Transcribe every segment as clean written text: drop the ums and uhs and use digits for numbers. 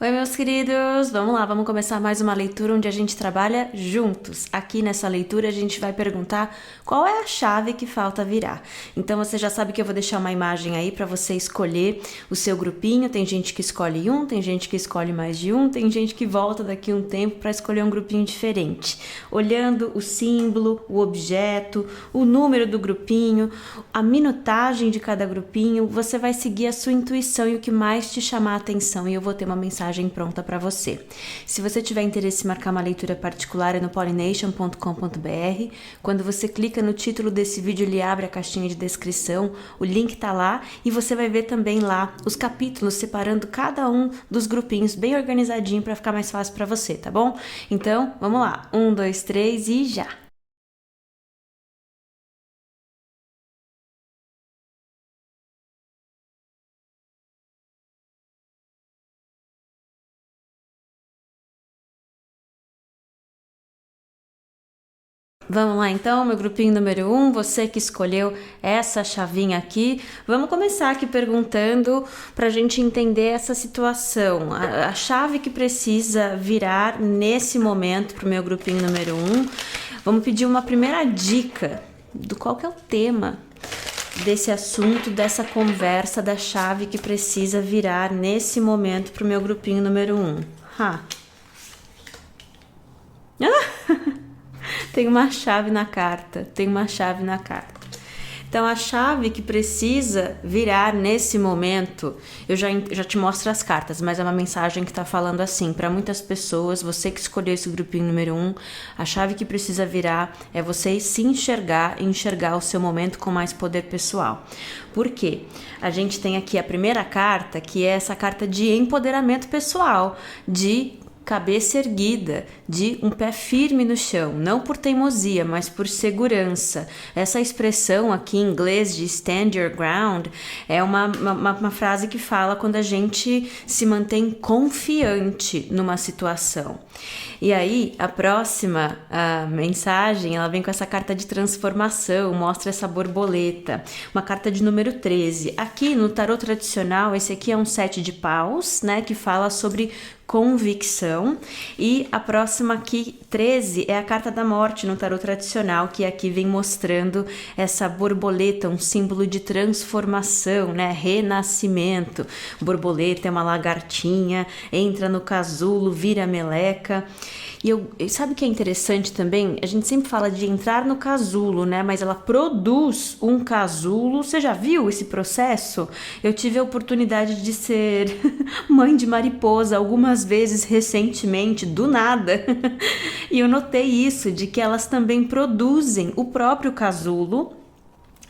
Oi, meus queridos! Vamos lá, vamos começar mais uma leitura onde a gente trabalha juntos. Aqui nessa leitura a gente vai perguntar qual é a chave que falta virar. Então você já sabe que eu vou deixar uma imagem aí para você escolher o seu grupinho. Tem gente que escolhe um, tem gente que escolhe mais de um, tem gente que volta daqui um tempo para escolher um grupinho diferente. Olhando o símbolo, o objeto, o número do grupinho, a minutagem de cada grupinho, você vai seguir a sua intuição e o que mais te chamar a atenção, e eu vou ter uma mensagem pronta para você. Se você tiver interesse em marcar uma leitura particular, é no pollination.com.br. Quando você clica no título desse vídeo, ele abre a caixinha de descrição, o link tá lá e você vai ver também lá os capítulos separando cada um dos grupinhos bem organizadinho para ficar mais fácil para você, tá bom? Então, vamos lá. 1, 2, 3 e já! Vamos lá então, meu grupinho número 1, você que escolheu essa chavinha aqui. Vamos começar aqui perguntando para a gente entender essa situação. A chave que precisa virar nesse momento para o meu grupinho número 1. Vamos pedir uma primeira dica do qual que é o tema desse assunto, dessa conversa, da chave que precisa virar nesse momento para o meu grupinho número 1. Tem uma chave na carta, Então, a chave que precisa virar nesse momento, eu já te mostro as cartas, mas é uma mensagem que está falando assim, para muitas pessoas, você que escolheu esse grupinho número 1, a chave que precisa virar é você se enxergar e enxergar o seu momento com mais poder pessoal. Por quê? A gente tem aqui a primeira carta, que é essa carta de empoderamento pessoal, de cabeça erguida, de um pé firme no chão, não por teimosia, mas por segurança. Essa expressão aqui em inglês de stand your ground é uma frase que fala quando a gente se mantém confiante numa situação. E aí, a próxima mensagem, ela vem com essa carta de transformação, mostra essa borboleta, uma carta de número 13. Aqui no tarô tradicional, esse aqui é um 7 de paus, né, que fala sobre convicção, e a próxima aqui, 13, é a carta da morte no tarô tradicional, que aqui vem mostrando essa borboleta, um símbolo de transformação, né, renascimento. Borboleta é uma lagartinha, entra no casulo, vira meleca. E sabe o que é interessante também? A gente sempre fala de entrar no casulo, né? Mas ela produz um casulo. Você já viu esse processo? Eu tive a oportunidade de ser mãe de mariposa algumas vezes recentemente, do nada. E eu notei isso, de que elas também produzem o próprio casulo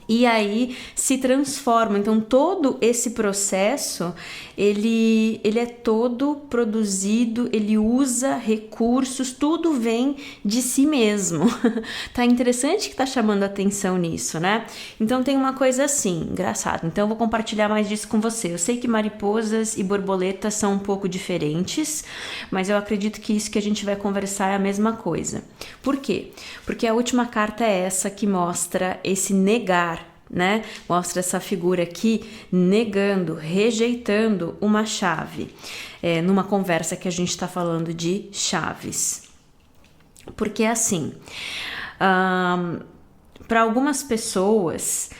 e aí se transforma. Então todo esse processo ele é todo produzido, ele usa recursos, tudo vem de si mesmo. Tá interessante que tá chamando a atenção nisso, né? Então tem uma coisa assim, engraçado. Então eu vou compartilhar mais disso com você. Eu sei que mariposas e borboletas são um pouco diferentes, mas eu acredito que isso que a gente vai conversar é a mesma coisa. Por quê? Porque a última carta é essa que mostra esse negar, né? Mostra essa figura aqui negando, rejeitando uma chave, numa conversa que a gente está falando de chaves. Porque assim, para algumas pessoas,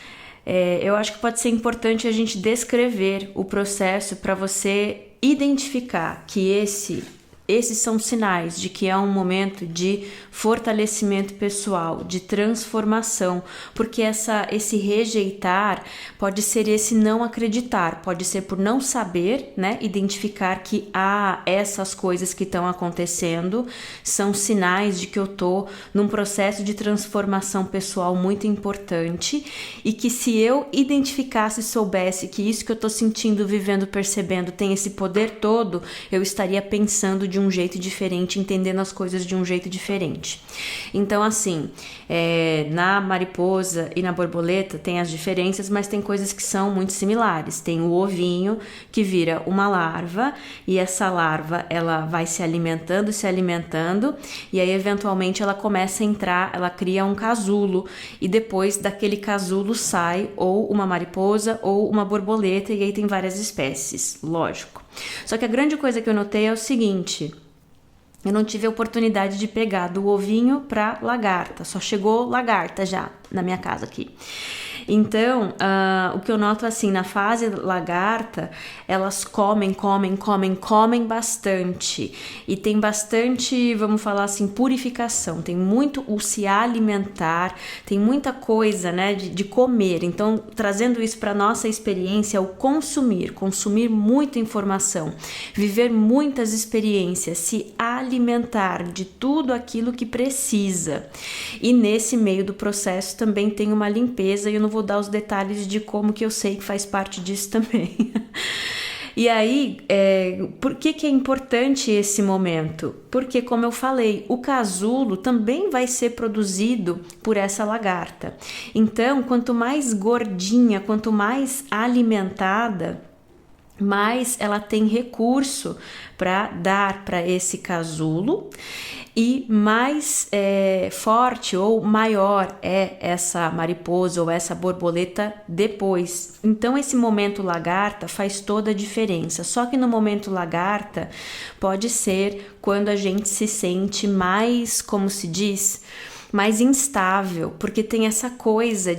eu acho que pode ser importante a gente descrever o processo para você identificar que esses são sinais de que é um momento de fortalecimento pessoal, de transformação, porque esse rejeitar pode ser esse não acreditar, pode ser por não saber, né, identificar que essas coisas que estão acontecendo são sinais de que eu tô num processo de transformação pessoal muito importante, e que se eu identificasse e soubesse que isso que eu tô sentindo, vivendo, percebendo tem esse poder todo, eu estaria pensando de um jeito diferente, entendendo as coisas de um jeito diferente. Então, assim, na mariposa e na borboleta tem as diferenças, mas tem coisas que são muito similares. Tem o ovinho que vira uma larva, e essa larva ela vai se alimentando, e aí eventualmente ela começa a entrar, ela cria um casulo, e depois daquele casulo sai ou uma mariposa ou uma borboleta, e aí tem várias espécies, lógico. Só que a grande coisa que eu notei é o seguinte: eu não tive a oportunidade de pegar do ovinho para lagarta, só chegou lagarta já na minha casa aqui. Então, o que eu noto assim, na fase lagarta, elas comem bastante. E tem bastante, vamos falar assim, purificação. Tem muito o se alimentar, tem muita coisa, né, de comer. Então, trazendo isso para nossa experiência, o consumir muita informação, viver muitas experiências, se alimentar de tudo aquilo que precisa. E nesse meio do processo também tem uma limpeza, e eu não vou dar os detalhes de como que eu sei que faz parte disso também. E aí, por que é importante esse momento? Porque, como eu falei, o casulo também vai ser produzido por essa lagarta. Então, quanto mais gordinha, quanto mais alimentada, mais ela tem recurso para dar para esse casulo, e mais forte ou maior é essa mariposa ou essa borboleta depois. Então esse momento lagarta faz toda a diferença. Só que no momento lagarta pode ser quando a gente se sente mais, como se diz, mais instável, porque tem essa coisa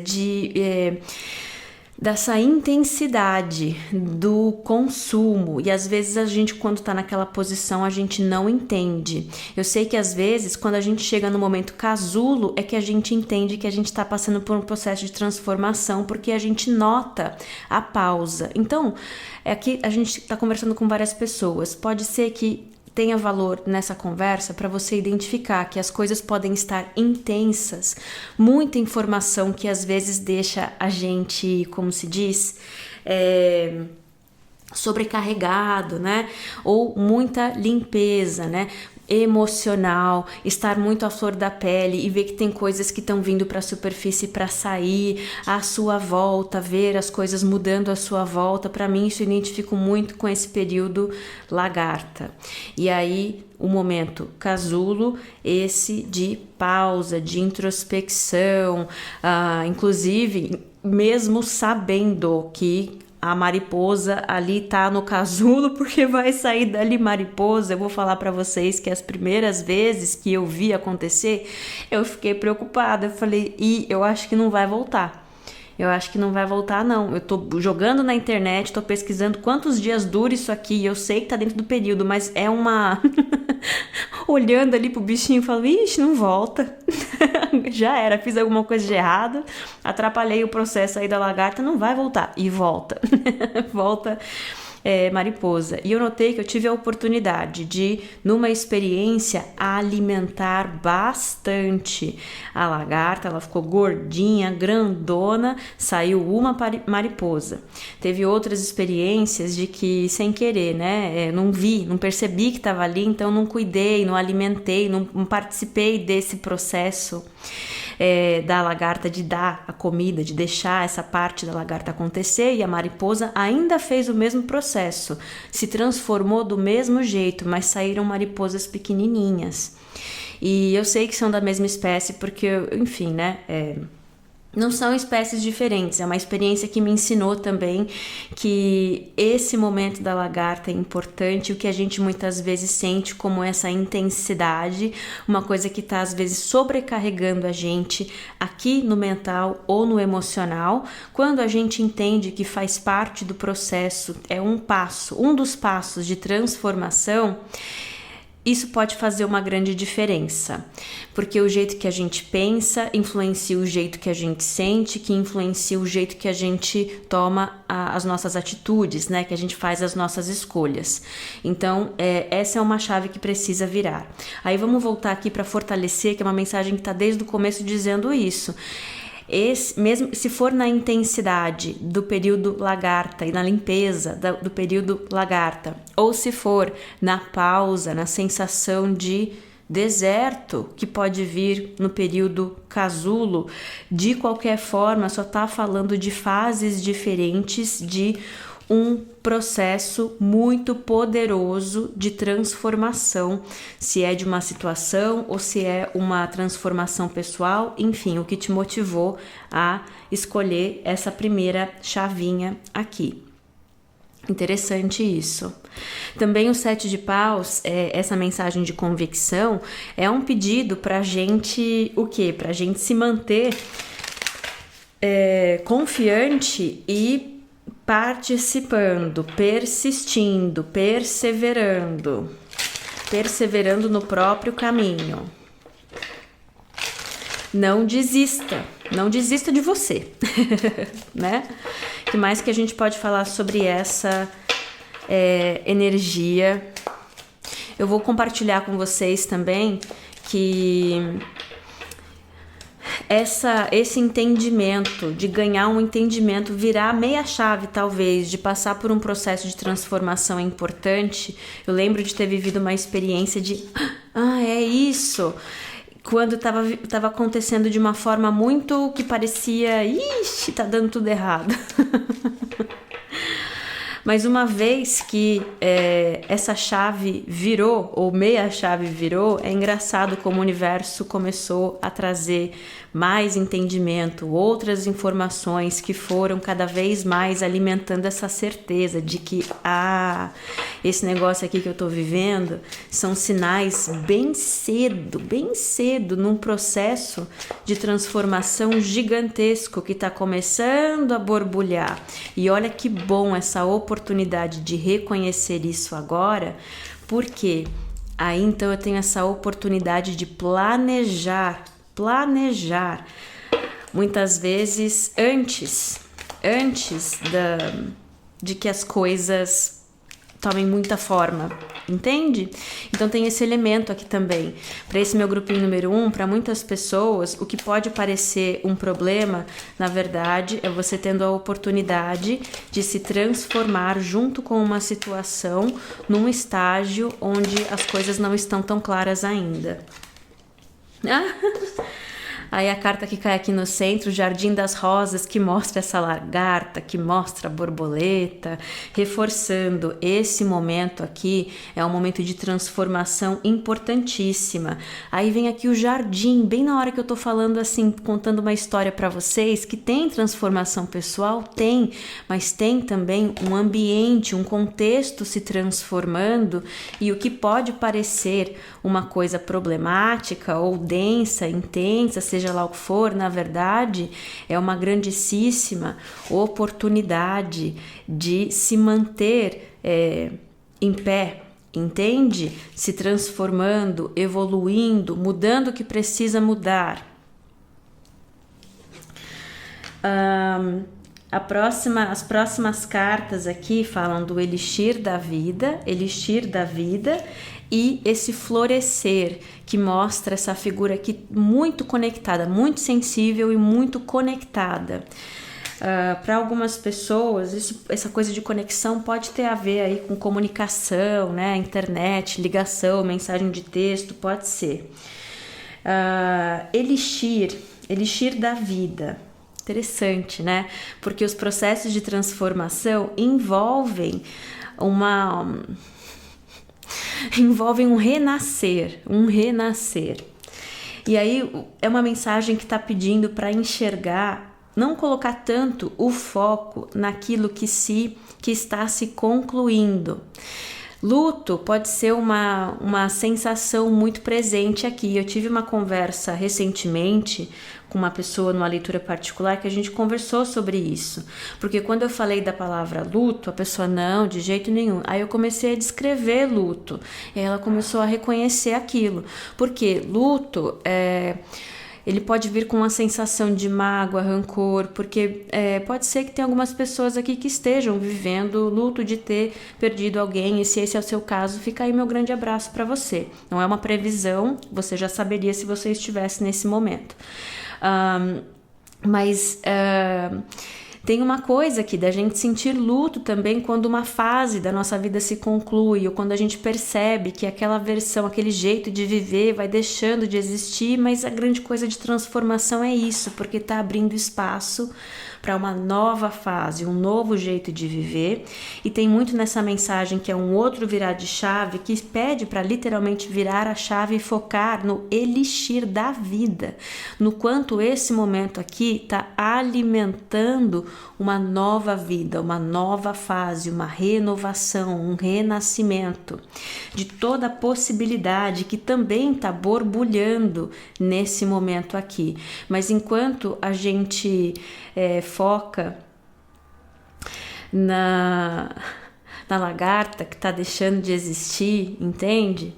dessa intensidade do consumo, e às vezes a gente, quando tá naquela posição, a gente não entende. Eu sei que às vezes, quando a gente chega no momento casulo, é que a gente entende que a gente tá passando por um processo de transformação, porque a gente nota a pausa. Então, aqui a gente tá conversando com várias pessoas, pode ser que tenha valor nessa conversa para você identificar que as coisas podem estar intensas, muita informação que às vezes deixa a gente, como se diz, sobrecarregado, né? Ou muita limpeza, né? Emocional, estar muito à flor da pele e ver que tem coisas que estão vindo para a superfície para sair à sua volta, ver as coisas mudando à sua volta. Para mim, isso eu identifico muito com esse período lagarta. E aí, o momento casulo, esse de pausa, de introspecção, inclusive, mesmo sabendo que a mariposa ali tá no casulo, porque vai sair dali mariposa. Eu vou falar para vocês que as primeiras vezes que eu vi acontecer, eu fiquei preocupada. Eu falei, eu acho que não vai voltar. Eu acho que não vai voltar, não. Eu tô jogando na internet, tô pesquisando quantos dias dura isso aqui. Eu sei que tá dentro do período, mas é uma... Olhando ali pro bichinho, eu falo, ixi, não volta. Já era, fiz alguma coisa de errado, atrapalhei o processo aí da lagarta, não vai voltar. E volta. Volta mariposa. E eu notei que eu tive a oportunidade de, numa experiência, alimentar bastante a lagarta. Ela ficou gordinha, grandona, saiu uma mariposa. Teve outras experiências de que, sem querer, né, não percebi que estava ali, então não cuidei, não alimentei, não participei desse processo da lagarta, de dar a comida, de deixar essa parte da lagarta acontecer, e a mariposa ainda fez o mesmo processo, se transformou do mesmo jeito, mas saíram mariposas pequenininhas. E eu sei que são da mesma espécie porque, enfim, né, não são espécies diferentes. É uma experiência que me ensinou também que esse momento da lagarta é importante, o que a gente muitas vezes sente como essa intensidade, uma coisa que está às vezes sobrecarregando a gente aqui no mental ou no emocional. Quando a gente entende que faz parte do processo, é um dos passos de transformação, isso pode fazer uma grande diferença, porque o jeito que a gente pensa influencia o jeito que a gente sente, que influencia o jeito que a gente toma as nossas atitudes, né? Que a gente faz as nossas escolhas. Então, essa é uma chave que precisa virar. Aí vamos voltar aqui para fortalecer, que é uma mensagem que está desde o começo dizendo isso. Mesmo se for na intensidade do período lagarta e na limpeza do período lagarta, ou se for na pausa, na sensação de deserto que pode vir no período casulo, de qualquer forma, só está falando de fases diferentes de um processo muito poderoso de transformação, se é de uma situação ou se é uma transformação pessoal, enfim, o que te motivou a escolher essa primeira chavinha aqui. Interessante isso. Também o 7 de paus, essa mensagem de convicção, é um pedido pra gente, o quê? Pra gente se manter confiante e participando, persistindo, perseverando no próprio caminho. Não desista de você, né? O que mais que a gente pode falar sobre essa energia? Eu vou compartilhar com vocês também que esse entendimento, de ganhar um entendimento, virar meia chave talvez, de passar por um processo de transformação é importante. Eu lembro de ter vivido uma experiência de, é isso, quando tava acontecendo de uma forma muito que parecia, ixi, tá dando tudo errado. Mas uma vez que essa chave virou, ou meia chave virou, é engraçado como o universo começou a trazer mais entendimento, outras informações que foram cada vez mais alimentando essa certeza de que esse negócio aqui que eu tô vivendo são sinais bem cedo, num processo de transformação gigantesco que está começando a borbulhar. E olha que bom essa oportunidade de reconhecer isso agora, porque aí então eu tenho essa oportunidade de planejar, muitas vezes antes de que as coisas tomem muita forma, entende? Então tem esse elemento aqui também. Para esse meu grupinho número 1, para muitas pessoas, o que pode parecer um problema, na verdade, é você tendo a oportunidade de se transformar junto com uma situação num estágio onde as coisas não estão tão claras ainda. Aí a carta que cai aqui no centro, o Jardim das Rosas, que mostra essa lagarta, que mostra a borboleta, reforçando esse momento aqui, é um momento de transformação importantíssima. Aí vem aqui o jardim, bem na hora que eu tô falando assim, contando uma história para vocês, que tem transformação pessoal, tem, mas tem também um ambiente, um contexto se transformando, e o que pode parecer uma coisa problemática ou densa, intensa, seja lá o que for, na verdade, é uma grandíssima oportunidade de se manter em pé, entende? Se transformando, evoluindo, mudando o que precisa mudar. As próximas cartas aqui falam do elixir da vida e esse florescer, que mostra essa figura aqui muito conectada, muito sensível e muito conectada. Para algumas pessoas, essa coisa de conexão pode ter a ver aí com comunicação, né? Internet, ligação, mensagem de texto, pode ser. Elixir da vida. Interessante, né? Porque os processos de transformação envolvem um renascer. E aí é uma mensagem que está pedindo para enxergar, não colocar tanto o foco naquilo que está se concluindo. Luto pode ser uma sensação muito presente aqui. Eu tive uma conversa recentemente com uma pessoa numa leitura particular que a gente conversou sobre isso. Porque quando eu falei da palavra luto, a pessoa, não, de jeito nenhum. Aí eu comecei a descrever luto. E ela começou a reconhecer aquilo. Porque luto ele pode vir com uma sensação de mágoa, rancor, porque pode ser que tenha algumas pessoas aqui que estejam vivendo luto de ter perdido alguém, e se esse é o seu caso, fica aí meu grande abraço para você. Não é uma previsão, você já saberia se você estivesse nesse momento. Mas tem uma coisa aqui da gente sentir luto também quando uma fase da nossa vida se conclui, ou quando a gente percebe que aquela versão, aquele jeito de viver vai deixando de existir, mas a grande coisa de transformação é isso, porque está abrindo espaço para uma nova fase, um novo jeito de viver. E tem muito nessa mensagem que é um outro virar de chave, que pede para literalmente virar a chave e focar no elixir da vida, no quanto esse momento aqui está alimentando uma nova vida, uma nova fase, uma renovação, um renascimento de toda a possibilidade que também está borbulhando nesse momento aqui. Mas enquanto a gente foca na lagarta que está deixando de existir, entende?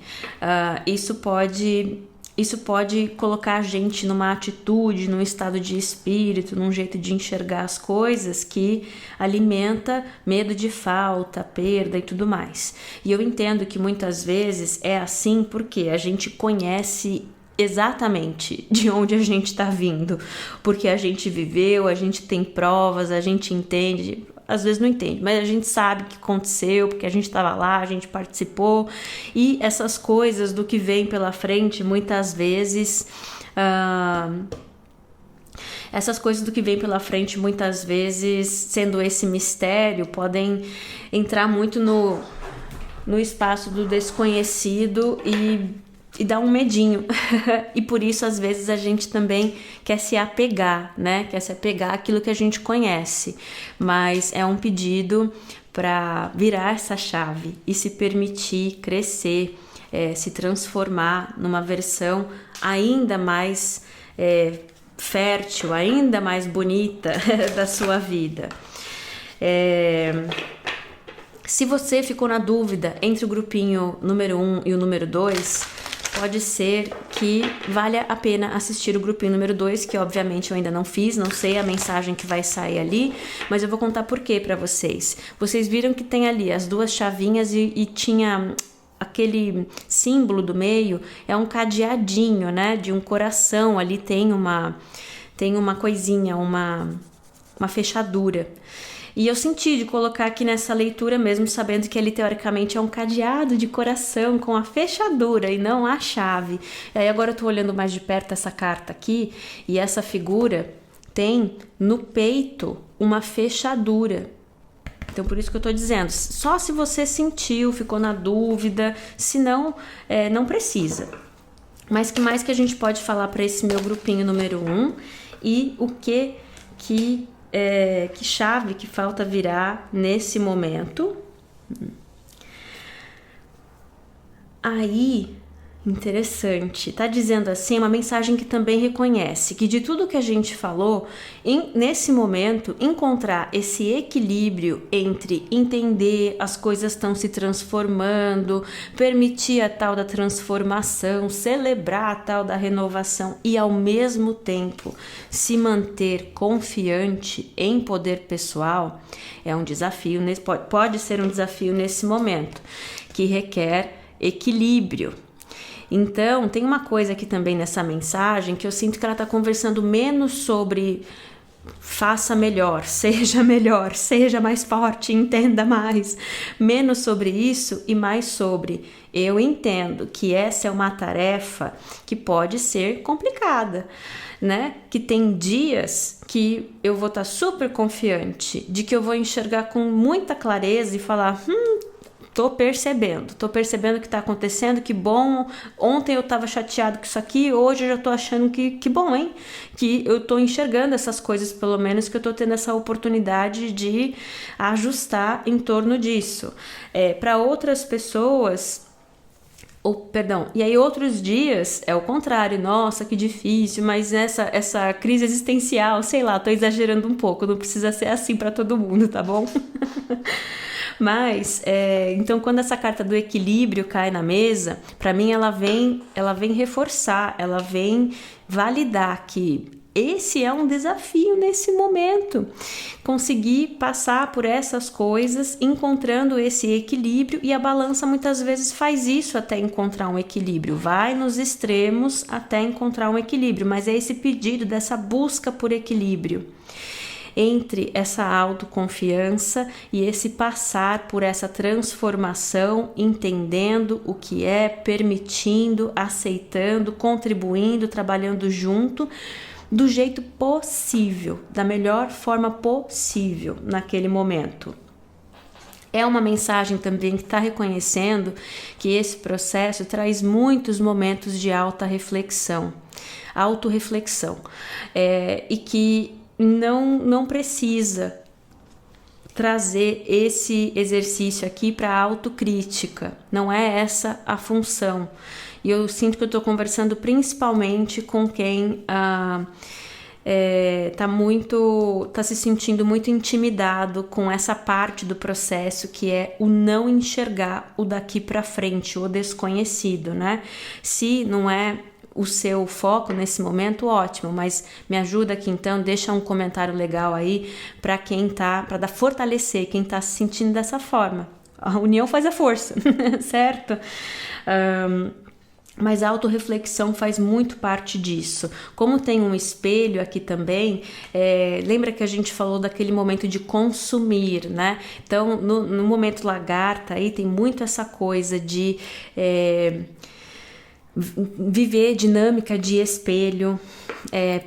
Isso pode colocar a gente numa atitude, num estado de espírito, num jeito de enxergar as coisas que alimenta medo de falta, perda e tudo mais. E eu entendo que muitas vezes é assim porque a gente conhece exatamente de onde a gente está vindo, porque a gente viveu, a gente tem provas, a gente entende. Às vezes não entende, mas a gente sabe o que aconteceu, porque a gente estava lá, a gente participou, e essas coisas do que vem pela frente, muitas vezes, sendo esse mistério, podem entrar muito no espaço do desconhecido e dá um medinho. E por isso, às vezes, a gente também quer se apegar, né? Quer se apegar àquilo que a gente conhece. Mas é um pedido para virar essa chave e se permitir crescer, se transformar numa versão ainda mais fértil, ainda mais bonita da sua vida. Se você ficou na dúvida entre o grupinho número 1 e o número 2, pode ser que valha a pena assistir o grupinho número 2, que obviamente eu ainda não fiz, não sei a mensagem que vai sair ali, mas eu vou contar por quê para vocês. Vocês viram que tem ali as duas chavinhas e tinha aquele símbolo do meio, é um cadeadinho, né, de um coração, ali tem uma coisinha, uma fechadura. E eu senti de colocar aqui nessa leitura mesmo, sabendo que ele teoricamente é um cadeado de coração com a fechadura e não a chave. E aí agora eu tô olhando mais de perto essa carta aqui e essa figura tem no peito uma fechadura. Então por isso que eu tô dizendo, só se você sentiu, ficou na dúvida, se não, não precisa. Mas que mais que a gente pode falar para esse meu grupinho número 1 e o que chave que falta virar nesse momento. Aí, interessante, tá dizendo assim, uma mensagem que também reconhece que de tudo que a gente falou, nesse momento, encontrar esse equilíbrio entre entender as coisas estão se transformando, permitir a tal da transformação, celebrar a tal da renovação e ao mesmo tempo se manter confiante em poder pessoal, é um desafio, pode ser um desafio nesse momento, que requer equilíbrio. Então, tem uma coisa aqui também nessa mensagem que eu sinto que ela está conversando menos sobre faça melhor, seja mais forte, entenda mais. Menos sobre isso e mais sobre eu entendo que essa é uma tarefa que pode ser complicada, né? Que tem dias que eu vou estar super confiante de que eu vou enxergar com muita clareza e falar, Tô percebendo o que tá acontecendo, que bom, ontem eu tava chateado com isso aqui, hoje eu já tô achando que bom, hein? Que eu tô enxergando essas coisas, pelo menos que eu tô tendo essa oportunidade de ajustar em torno disso. Para outras pessoas, e aí outros dias é o contrário, nossa, que difícil, mas essa crise existencial, sei lá, tô exagerando um pouco, não precisa ser assim para todo mundo, tá bom? Mas, então quando essa carta do equilíbrio cai na mesa, para mim ela vem reforçar, ela vem validar que esse é um desafio nesse momento, conseguir passar por essas coisas, encontrando esse equilíbrio, e a balança muitas vezes faz isso até encontrar um equilíbrio, vai nos extremos até encontrar um equilíbrio, mas é esse pedido dessa busca por equilíbrio entre essa autoconfiança e esse passar por essa transformação, entendendo o que é, permitindo, aceitando, contribuindo, trabalhando junto, do jeito possível, da melhor forma possível naquele momento. É uma mensagem também que está reconhecendo que esse processo traz muitos momentos de autorreflexão, e que não precisa trazer esse exercício aqui para a autocrítica, não é essa a função. E eu sinto que eu estou conversando principalmente com quem tá se sentindo muito intimidado com essa parte do processo que é o não enxergar o daqui para frente, o desconhecido, né? Se não é o seu foco nesse momento, ótimo, mas me ajuda aqui então, deixa um comentário legal aí para para fortalecer quem tá se sentindo dessa forma. A união faz a força, certo? Mas a autorreflexão faz muito parte disso. Como tem um espelho aqui também, lembra que a gente falou daquele momento de consumir, né? Então, no momento lagarta aí tem muito essa coisa de viver dinâmica de espelho,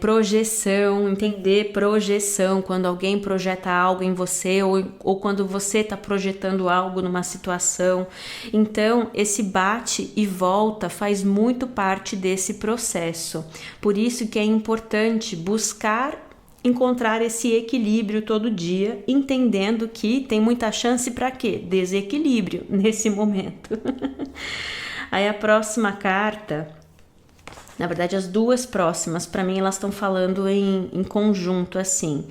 projeção, entender projeção, quando alguém projeta algo em você ou quando você está projetando algo numa situação. Então, esse bate e volta faz muito parte desse processo. Por isso que é importante buscar encontrar esse equilíbrio todo dia, entendendo que tem muita chance para quê? Desequilíbrio nesse momento. Aí a próxima carta, na verdade as duas próximas, para mim elas estão falando em conjunto assim,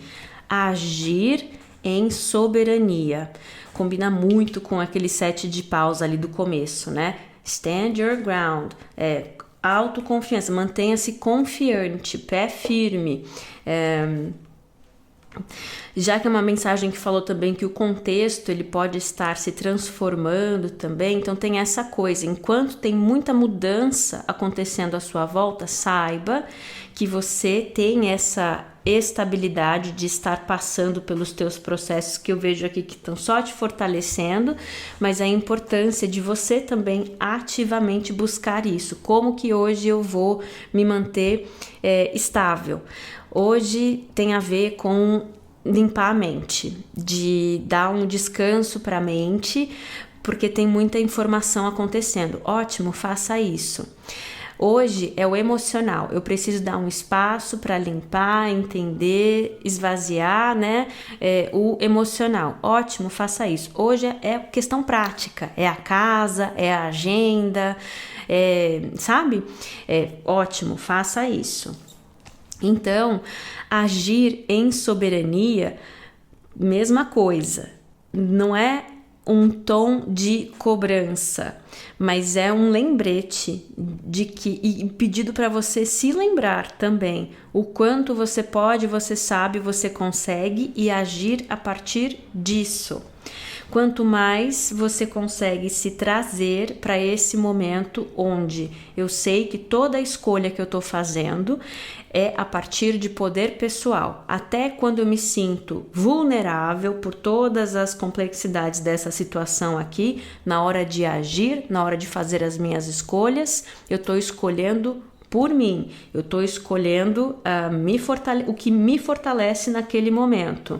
agir em soberania. Combina muito com aquele 7 de paus ali do começo, né? Stand your ground, autoconfiança, mantenha-se confiante, pé firme. Já que é uma mensagem que falou também que o contexto ele pode estar se transformando também, então tem essa coisa, enquanto tem muita mudança acontecendo à sua volta, saiba que você tem essa estabilidade de estar passando pelos teus processos que eu vejo aqui que estão só te fortalecendo, mas a importância de você também ativamente buscar isso. Como que hoje eu vou me manter estável? Hoje tem a ver com limpar a mente, de dar um descanso para a mente, porque tem muita informação acontecendo. Ótimo, faça isso. Hoje é o emocional, eu preciso dar um espaço para limpar, entender, esvaziar, né? O emocional, ótimo, faça isso. Hoje é questão prática, é a casa, é a agenda, sabe? Ótimo, faça isso. Então, agir em soberania, mesma coisa, não é um tom de cobrança, mas é um lembrete de que, e pedido para você se lembrar também o quanto você pode, você sabe, você consegue e agir a partir disso. Quanto mais você consegue se trazer para esse momento onde eu sei que toda a escolha que eu estou fazendo é a partir de poder pessoal. Até quando eu me sinto vulnerável por todas as complexidades dessa situação aqui, na hora de agir, na hora de fazer as minhas escolhas, eu estou escolhendo por mim, eu estou escolhendo o que me fortalece naquele momento.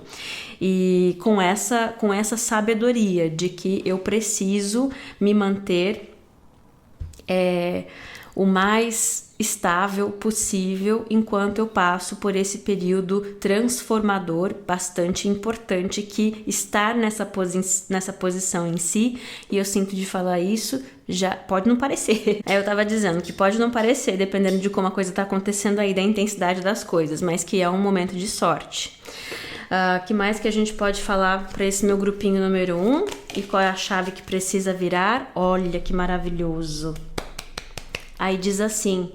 E com essa sabedoria de que eu preciso me manter o mais estável possível enquanto eu passo por esse período transformador bastante importante, que estar nessa posição em si, e eu sinto de falar isso, já pode não parecer. Eu tava dizendo que pode não parecer, dependendo de como a coisa tá acontecendo aí, da intensidade das coisas, mas que é um momento de sorte. Que mais que a gente pode falar para esse meu grupinho número 1? E qual é a chave que precisa virar? Olha que maravilhoso! Aí diz assim,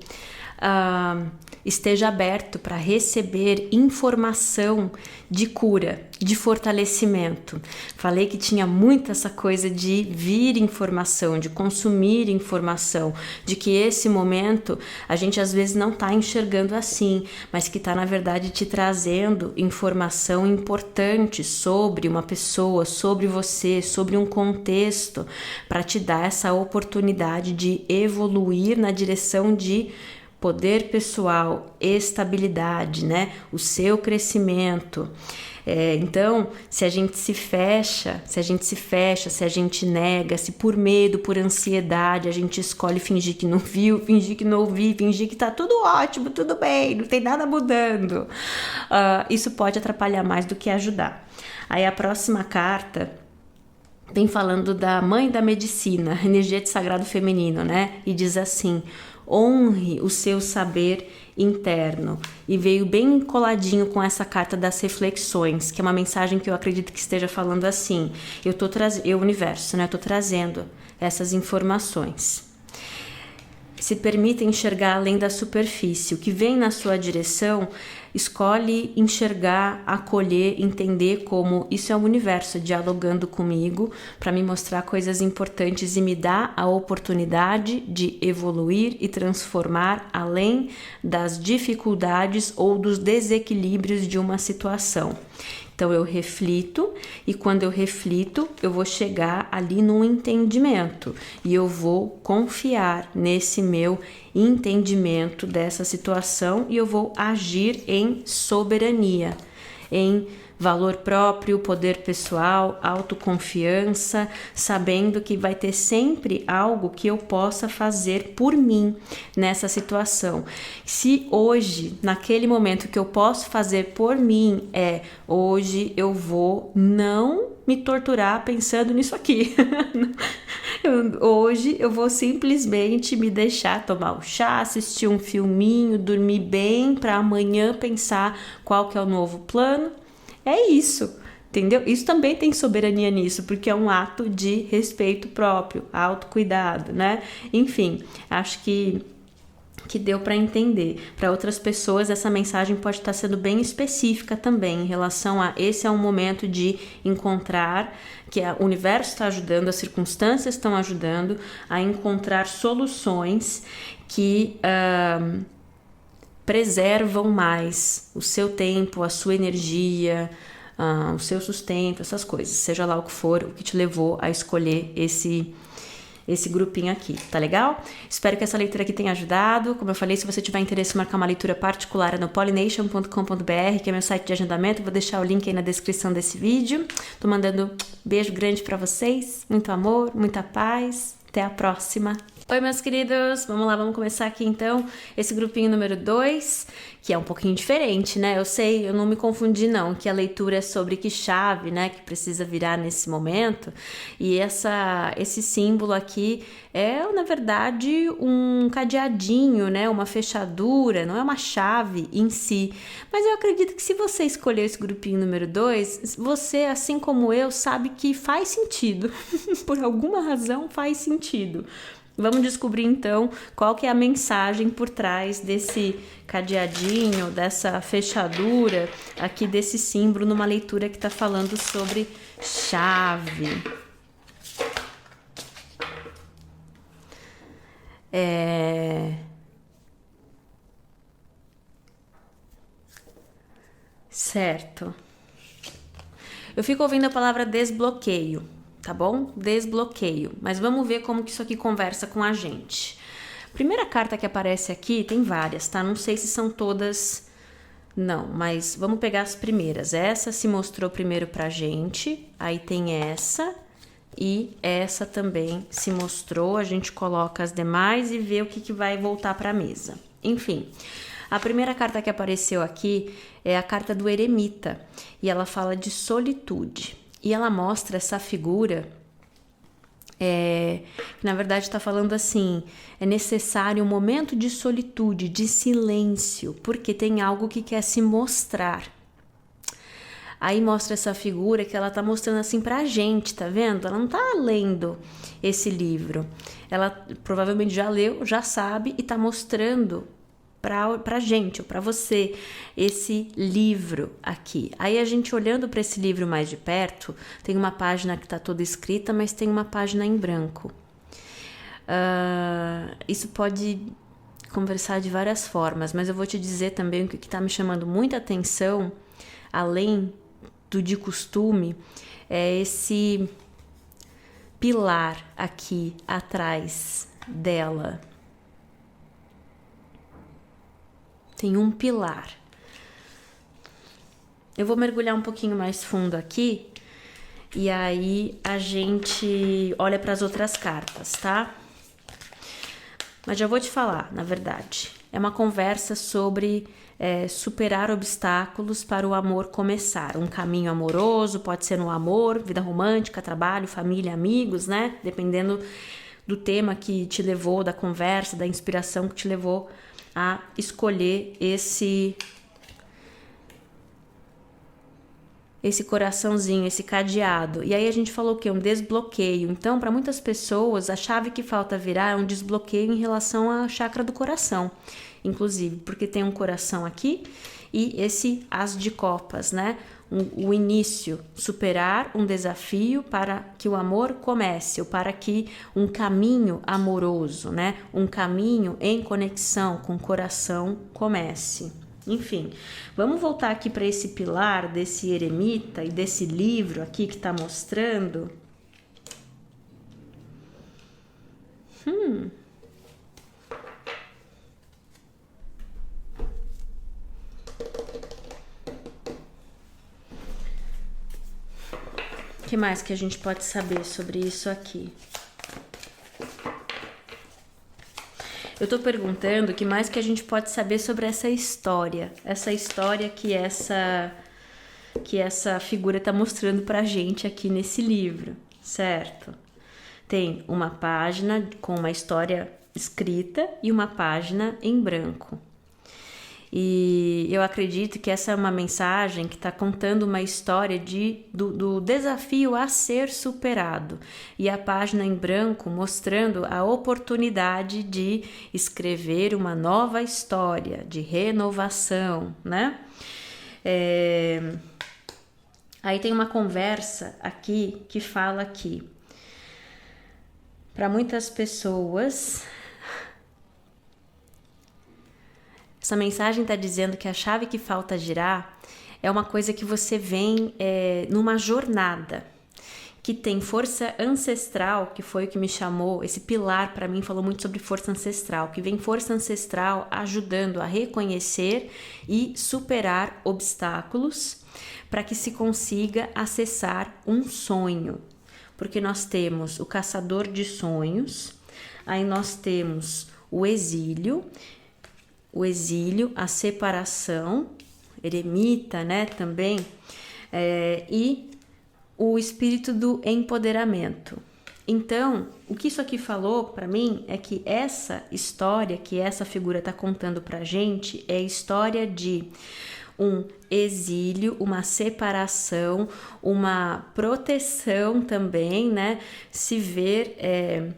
esteja aberto para receber informação de cura, de fortalecimento. Falei que tinha muito essa coisa de vir informação, de consumir informação, de que esse momento a gente às vezes não está enxergando assim, mas que está na verdade te trazendo informação importante sobre uma pessoa, sobre você, sobre um contexto, para te dar essa oportunidade de evoluir na direção de poder pessoal, estabilidade, né? O seu crescimento. Então, se a gente se fecha, se a gente nega, se por medo, por ansiedade, a gente escolhe fingir que não viu, fingir que não ouviu, fingir que tá tudo ótimo, tudo bem, não tem nada mudando, isso pode atrapalhar mais do que ajudar. Aí a próxima carta vem falando da mãe da medicina, energia de sagrado feminino, né? E diz assim: honre o seu saber interno. E veio bem coladinho com essa carta das reflexões, que é uma mensagem que eu acredito que esteja falando assim: eu, universo, né? Eu tô trazendo essas informações. Se permita enxergar além da superfície. O que vem na sua direção, escolhe enxergar, acolher, entender como isso é o universo dialogando comigo para me mostrar coisas importantes e me dar a oportunidade de evoluir e transformar além das dificuldades ou dos desequilíbrios de uma situação. Então eu reflito, e quando eu reflito, eu vou chegar ali num entendimento e eu vou confiar nesse meu entendimento dessa situação e eu vou agir em soberania, em valor próprio, poder pessoal, autoconfiança, sabendo que vai ter sempre algo que eu possa fazer por mim nessa situação. Se hoje, naquele momento que eu posso fazer por mim hoje eu vou não me torturar pensando nisso aqui. Hoje eu vou simplesmente me deixar tomar um chá, assistir um filminho, dormir bem para amanhã pensar qual que é o novo plano. É isso, entendeu? Isso também tem soberania nisso, porque é um ato de respeito próprio, autocuidado, né? Enfim, acho que deu para entender. Para outras pessoas, essa mensagem pode estar sendo bem específica também, em relação a esse é um momento de encontrar, que o universo está ajudando, as circunstâncias estão ajudando a encontrar soluções que preservam mais o seu tempo, a sua energia, o seu sustento, essas coisas, seja lá o que for, o que te levou a escolher esse grupinho aqui, tá legal? Espero que essa leitura aqui tenha ajudado. Como eu falei, se você tiver interesse em marcar uma leitura particular, é no pollination.com.br, que é meu site de agendamento. Vou deixar o link aí na descrição desse vídeo. Tô mandando beijo grande pra vocês, muito amor, muita paz. Até a próxima. Oi, meus queridos, vamos lá, vamos começar aqui então esse grupinho número 2, que é um pouquinho diferente, né? Eu sei, eu não me confundi não, que a leitura é sobre que chave, né, que precisa virar nesse momento, e esse símbolo aqui é, na verdade, um cadeadinho, né, uma fechadura, não é uma chave em si, mas eu acredito que se você escolher esse grupinho número 2, você, assim como eu, sabe que faz sentido, por alguma razão faz sentido. Vamos descobrir então qual que é a mensagem por trás desse cadeadinho, dessa fechadura aqui desse símbolo numa leitura que está falando sobre chave. Certo. Eu fico ouvindo a palavra desbloqueio. Tá bom? Desbloqueio. Mas vamos ver como que isso aqui conversa com a gente. Primeira carta que aparece aqui, tem várias, tá? Não sei se são todas, não, mas vamos pegar as primeiras. Essa se mostrou primeiro pra gente, aí tem essa e essa também se mostrou. A gente coloca as demais e vê o que vai voltar pra mesa. Enfim, a primeira carta que apareceu aqui é a carta do eremita e ela fala de solitude. E ela mostra essa figura que na verdade está falando assim, é necessário um momento de solitude, de silêncio, porque tem algo que quer se mostrar. Aí mostra essa figura que ela tá mostrando assim pra gente, tá vendo? Ela não tá lendo esse livro. Ela provavelmente já leu, já sabe e tá mostrando pra gente, ou pra você, esse livro aqui. Aí a gente olhando para esse livro mais de perto, tem uma página que tá toda escrita, mas tem uma página em branco. Isso pode conversar de várias formas, mas eu vou te dizer também que o que tá me chamando muita atenção, além do de costume, é esse pilar aqui atrás dela. tem um pilar. Eu vou mergulhar um pouquinho mais fundo aqui e aí a gente olha para as outras cartas, tá? Mas já vou te falar, na verdade. É uma conversa sobre superar obstáculos para o amor começar. Um caminho amoroso, pode ser no amor, vida romântica, trabalho, família, amigos, né? Dependendo do tema que te levou, da conversa, da inspiração que te levou a escolher esse coraçãozinho, esse cadeado. E aí a gente falou o quê? Um desbloqueio. Então, para muitas pessoas, a chave que falta virar é um desbloqueio em relação à chakra do coração, inclusive, porque tem um coração aqui e esse as de copas, né? O início, superar um desafio para que o amor comece, ou para que um caminho amoroso, né? Um caminho em conexão com o coração comece. Enfim, vamos voltar aqui para esse pilar desse eremita e desse livro aqui que está mostrando. O que mais que a gente pode saber sobre isso aqui? Eu tô perguntando o que mais que a gente pode saber sobre essa história que essa figura tá mostrando pra gente aqui nesse livro, certo? Tem uma página com uma história escrita e uma página em branco. E eu acredito que essa é uma mensagem que está contando uma história do desafio a ser superado. E a página em branco mostrando a oportunidade de escrever uma nova história, de renovação, né? Aí tem uma conversa aqui que fala que para muitas pessoas essa mensagem está dizendo que a chave que falta girar é uma coisa que você vem numa jornada, que tem força ancestral, que foi o que me chamou, esse pilar para mim falou muito sobre força ancestral, que vem força ancestral ajudando a reconhecer e superar obstáculos para que se consiga acessar um sonho. Porque nós temos o caçador de sonhos, aí nós temos o exílio, a separação, eremita, né, também, e o espírito do empoderamento. Então, o que isso aqui falou para mim é que essa história que essa figura está contando pra gente é a história de um exílio, uma separação, uma proteção também, né, se ver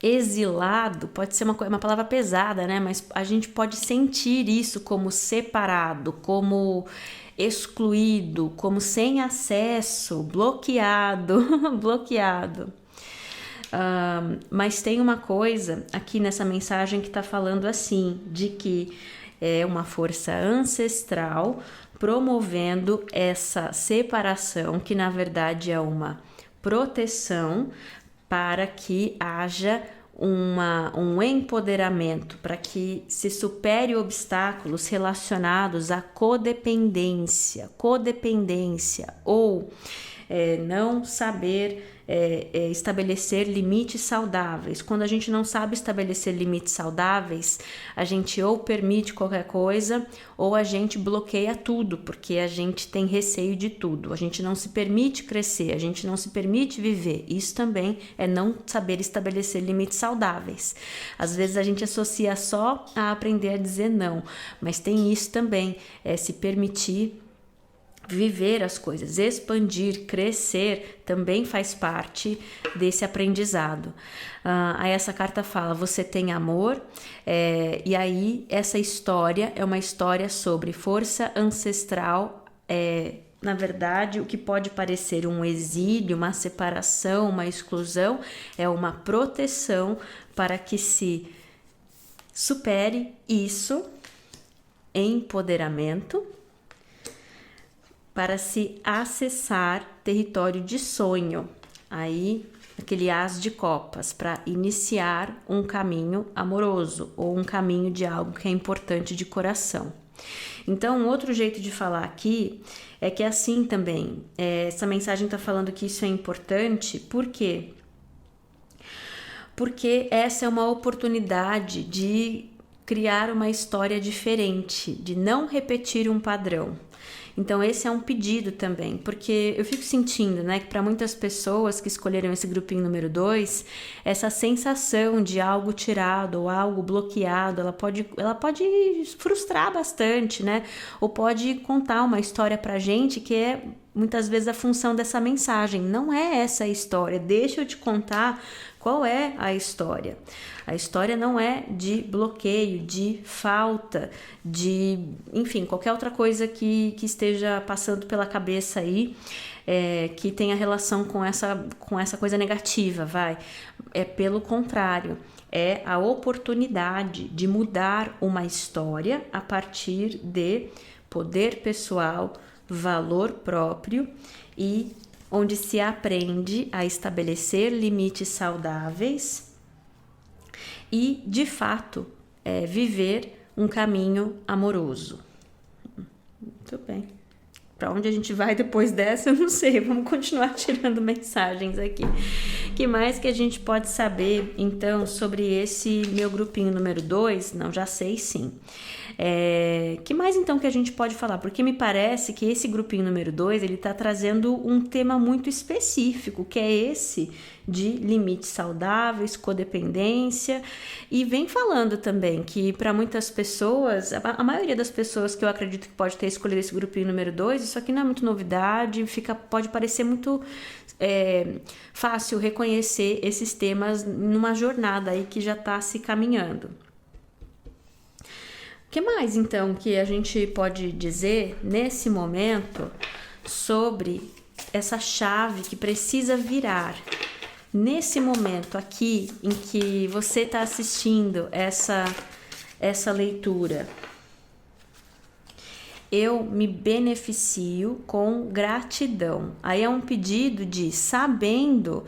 exilado pode ser uma palavra pesada, né? Mas a gente pode sentir isso como separado, como excluído, como sem acesso, bloqueado, bloqueado. Mas tem uma coisa aqui nessa mensagem que está falando assim, de que é uma força ancestral promovendo essa separação, que na verdade é uma proteção, para que haja um empoderamento, para que se supere obstáculos relacionados à codependência ou não saber estabelecer limites saudáveis. Quando a gente não sabe estabelecer limites saudáveis, a gente ou permite qualquer coisa ou a gente bloqueia tudo, porque a gente tem receio de tudo. A gente não se permite crescer, a gente não se permite viver. Isso também é não saber estabelecer limites saudáveis. Às vezes a gente associa só a aprender a dizer não, mas tem isso também, se permitir viver as coisas, expandir, crescer, também faz parte desse aprendizado. Aí essa carta fala, você tem amor, e aí essa história é uma história sobre força ancestral, na verdade, o que pode parecer um exílio, uma separação, uma exclusão, é uma proteção para que se supere isso, empoderamento, para se acessar território de sonho. Aí aquele as de copas, para iniciar um caminho amoroso ou um caminho de algo que é importante de coração. Então, um outro jeito de falar aqui é que assim também, essa mensagem está falando que isso é importante, por quê? Porque essa é uma oportunidade de criar uma história diferente, de não repetir um padrão. Então esse é um pedido também, porque eu fico sentindo, né, que para muitas pessoas que escolheram esse grupinho número 2, essa sensação de algo tirado ou algo bloqueado, ela pode frustrar bastante, né? Ou pode contar uma história pra gente que é muitas vezes a função dessa mensagem. Não é essa a história, deixa eu te contar qual é a história. A história não é de bloqueio, de falta, de, enfim, qualquer outra coisa que esteja passando pela cabeça aí, que tenha relação com essa coisa negativa, vai. É pelo contrário, é a oportunidade de mudar uma história a partir de poder pessoal, valor próprio e onde se aprende a estabelecer limites saudáveis e, de fato, viver um caminho amoroso. Muito bem. Para onde a gente vai depois dessa, eu não sei. Vamos continuar tirando mensagens aqui. O que mais que a gente pode saber, então, sobre esse meu grupinho número 2? Não, já sei sim. Que mais então que a gente pode falar? Porque me parece que esse grupinho número 2 ele está trazendo um tema muito específico, que é esse de limites saudáveis, codependência, e vem falando também que para muitas pessoas, a maioria das pessoas que eu acredito que pode ter escolhido esse grupinho número 2, isso aqui não é muito novidade, pode parecer muito fácil reconhecer esses temas numa jornada aí que já está se caminhando. O que mais, então, que a gente pode dizer nesse momento sobre essa chave que precisa virar? Nesse momento aqui em que você está assistindo essa leitura, eu me beneficio com gratidão. Aí é um pedido de sabendo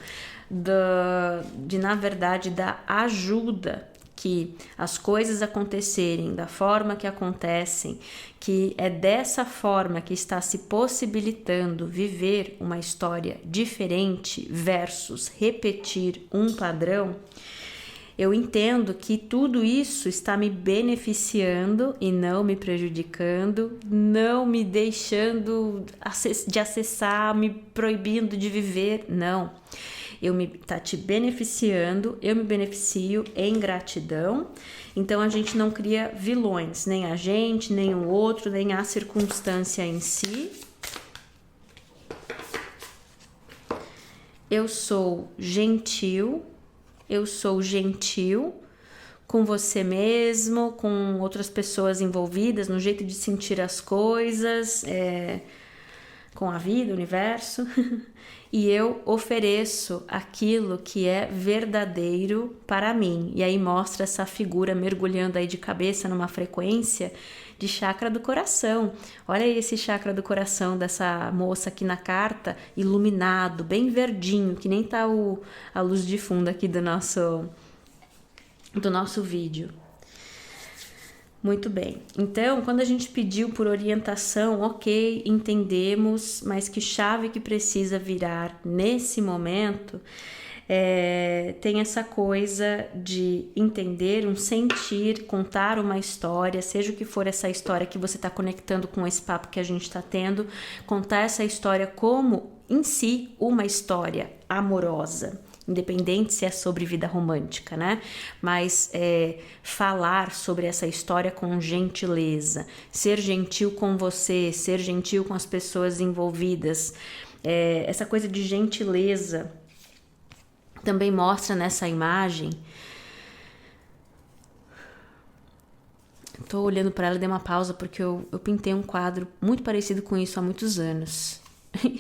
na verdade, da ajuda que as coisas acontecerem da forma que acontecem, que é dessa forma que está se possibilitando viver uma história diferente versus repetir um padrão. Eu entendo que tudo isso está me beneficiando e não me prejudicando, não me deixando de acessar, me proibindo de viver, não. Tá te beneficiando, eu me beneficio em gratidão. Então a gente não cria vilões, nem a gente, nem o outro, nem a circunstância em si. Eu sou gentil com você mesmo, com outras pessoas envolvidas, no jeito de sentir as coisas, com a vida, o universo. E eu ofereço aquilo que é verdadeiro para mim. E aí mostra essa figura mergulhando aí de cabeça numa frequência de chakra do coração. Olha aí esse chakra do coração dessa moça aqui na carta, iluminado, bem verdinho, que nem tá a luz de fundo aqui do nosso vídeo. Muito bem. Então, quando a gente pediu por orientação, ok, entendemos, mas que chave que precisa virar nesse momento tem essa coisa de entender, um sentir, contar uma história, seja o que for essa história que você está conectando com esse papo que a gente está tendo, contar essa história como, em si, uma história amorosa. Independente se é sobre vida romântica, né? Mas falar sobre essa história com gentileza, ser gentil com você, ser gentil com as pessoas envolvidas, essa coisa de gentileza também mostra nessa imagem. Tô olhando para ela e dei uma pausa porque eu pintei um quadro muito parecido com isso há muitos anos.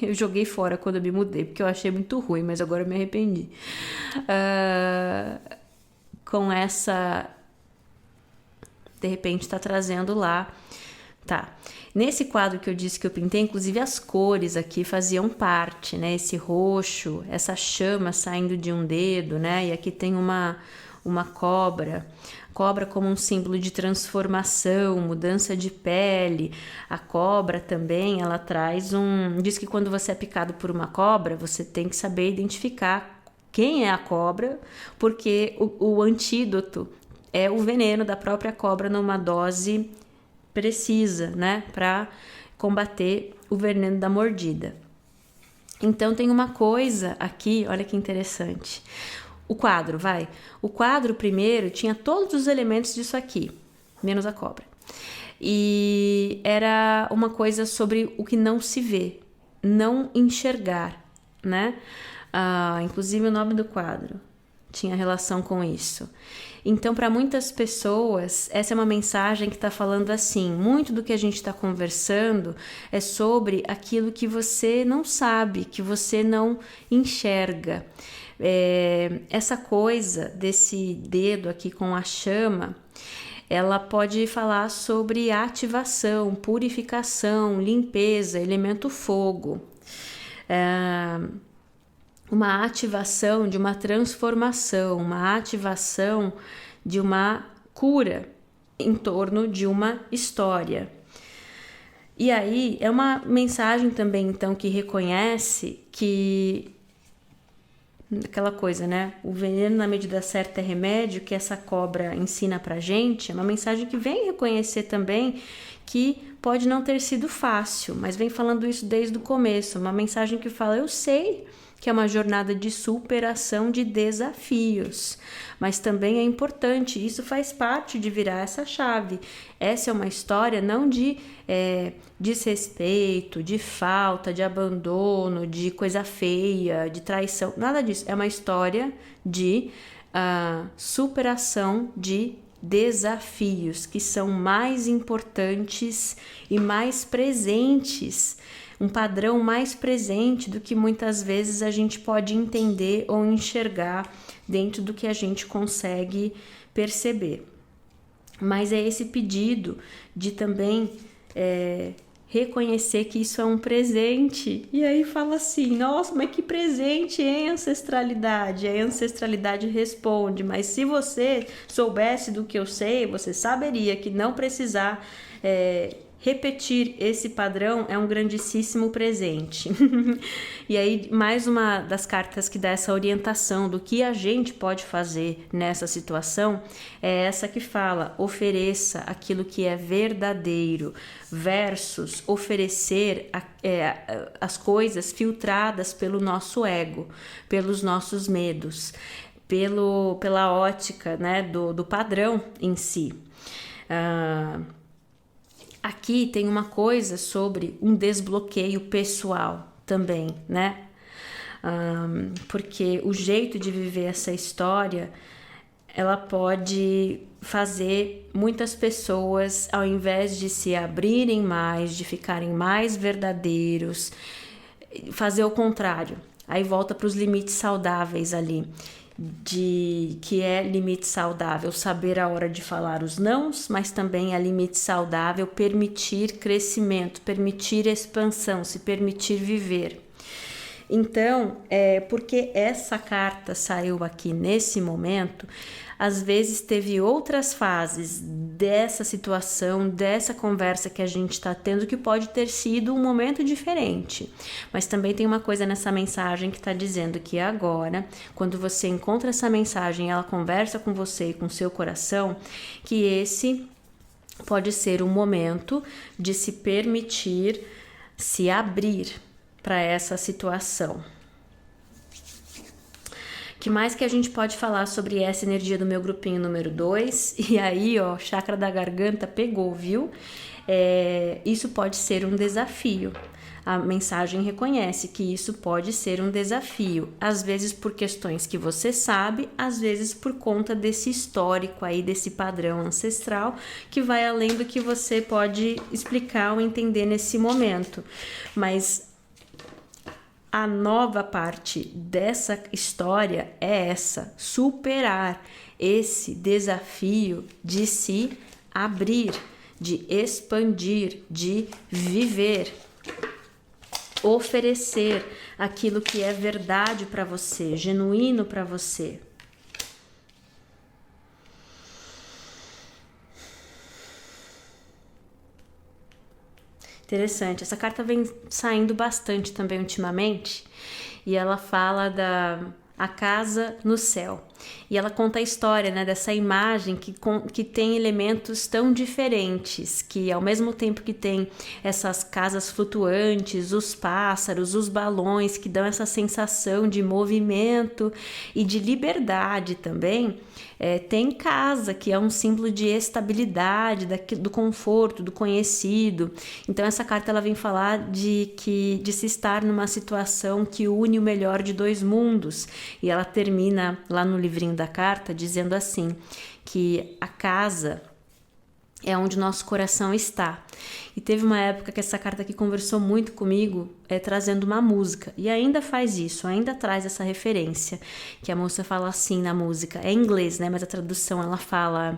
Eu joguei fora quando eu me mudei, porque eu achei muito ruim, mas agora eu me arrependi. Com essa... De repente tá trazendo lá Tá. Nesse quadro que eu disse que eu pintei, inclusive as cores aqui faziam parte, né? Esse roxo, essa chama saindo de um dedo, né? E aqui tem uma cobra. Cobra como um símbolo de transformação, mudança de pele. A cobra também, ela traz diz que quando você é picado por uma cobra, você tem que saber identificar quem é a cobra, porque o antídoto é o veneno da própria cobra numa dose precisa, né, para combater o veneno da mordida. Então tem uma coisa aqui, olha que interessante. O quadro primeiro tinha todos os elementos disso aqui, menos a cobra. E era uma coisa sobre o que não se vê, não enxergar, né? Inclusive o nome do quadro tinha relação com isso. Então, para muitas pessoas, essa é uma mensagem que está falando assim, muito do que a gente está conversando é sobre aquilo que você não sabe, que você não enxerga. Essa coisa desse dedo aqui com a chama, ela pode falar sobre ativação, purificação, limpeza, elemento fogo. Uma ativação de uma transformação, uma ativação de uma cura em torno de uma história. E aí é uma mensagem também, então, que reconhece que aquela coisa, né? O veneno na medida certa é remédio, que essa cobra ensina pra gente, é uma mensagem que vem reconhecer também que pode não ter sido fácil, mas vem falando isso desde o começo, uma mensagem que fala, eu sei que é uma jornada de superação de desafios, mas também é importante, isso faz parte de virar essa chave. Essa é uma história não de desrespeito, de falta, de abandono, de coisa feia, de traição, nada disso. É uma história de superação de desafios que são mais importantes e mais presentes, um padrão mais presente do que muitas vezes a gente pode entender ou enxergar dentro do que a gente consegue perceber. Mas é esse pedido de também reconhecer que isso é um presente. E aí fala assim, nossa, mas que presente, hein, ancestralidade? Aí a ancestralidade responde, mas se você soubesse do que eu sei, você saberia que não precisar repetir esse padrão é um grandíssimo presente. E aí, mais uma das cartas que dá essa orientação do que a gente pode fazer nessa situação é essa que fala: ofereça aquilo que é verdadeiro, versus oferecer as coisas filtradas pelo nosso ego, pelos nossos medos, pela ótica, né, do padrão em si. Aqui tem uma coisa sobre um desbloqueio pessoal também, né? Porque o jeito de viver essa história, ela pode fazer muitas pessoas, ao invés de se abrirem mais, de ficarem mais verdadeiros, fazer o contrário. Aí volta para os limites saudáveis ali. Que é limite saudável, saber a hora de falar os nãos, mas também é limite saudável permitir crescimento, permitir expansão, se permitir viver. Então, porque essa carta saiu aqui nesse momento, às vezes teve outras fases dessa situação, dessa conversa que a gente está tendo, que pode ter sido um momento diferente. Mas também tem uma coisa nessa mensagem que está dizendo que agora, quando você encontra essa mensagem, ela conversa com você e com seu coração, que esse pode ser um momento de se permitir se abrir para essa situação. Que mais que a gente pode falar sobre essa energia do meu grupinho número 2? E aí, ó, chakra da garganta pegou, viu? Isso pode ser um desafio. A mensagem reconhece que isso pode ser um desafio, às vezes por questões que você sabe, às vezes por conta desse histórico aí, desse padrão ancestral, que vai além do que você pode explicar ou entender nesse momento. Mas a nova parte dessa história é essa: superar esse desafio de se abrir, de expandir, de viver, oferecer aquilo que é verdade para você, genuíno para você. Interessante, essa carta vem saindo bastante também ultimamente, e ela fala a casa no céu. E ela conta a história, né, dessa imagem que tem elementos tão diferentes, que ao mesmo tempo que tem essas casas flutuantes, os pássaros, os balões, que dão essa sensação de movimento e de liberdade também, tem casa, que é um símbolo de estabilidade, do conforto, do conhecido. Então essa carta ela vem falar de se estar numa situação que une o melhor de dois mundos. E ela termina lá no livrinho da carta dizendo assim, que a casa é onde nosso coração está. E teve uma época que essa carta aqui conversou muito comigo, trazendo uma música. E ainda faz isso, ainda traz essa referência. Que a moça fala assim na música. É em inglês, né? Mas a tradução ela fala...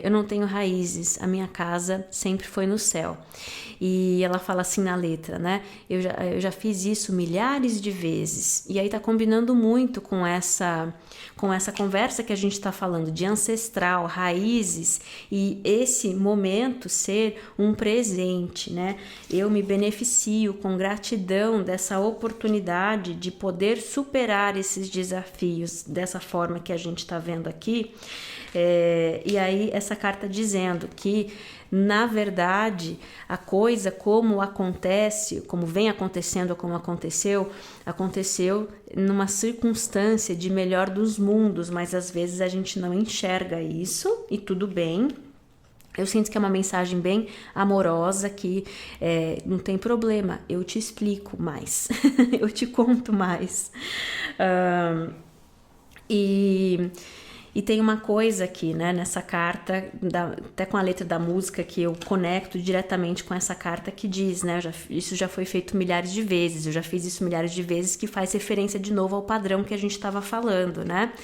eu não tenho raízes, a minha casa sempre foi no céu. E ela fala assim na letra, né? Eu já fiz isso milhares de vezes. E aí tá combinando muito com essa conversa que a gente tá falando de ancestral, raízes, e esse momento ser um presente, né? Eu me beneficio com gratidão dessa oportunidade de poder superar esses desafios dessa forma que a gente tá vendo aqui. E aí essa carta dizendo que na verdade a coisa como acontece, como vem acontecendo, como aconteceu numa circunstância de melhor dos mundos, mas às vezes a gente não enxerga isso e tudo bem. Eu sinto que é uma mensagem bem amorosa, que não tem problema, eu te explico mais, eu te conto mais. E tem uma coisa aqui, né, nessa carta, até com a letra da música, que eu conecto diretamente com essa carta, que diz, né, isso já foi feito milhares de vezes, eu já fiz isso milhares de vezes, que faz referência de novo ao padrão que a gente estava falando, né?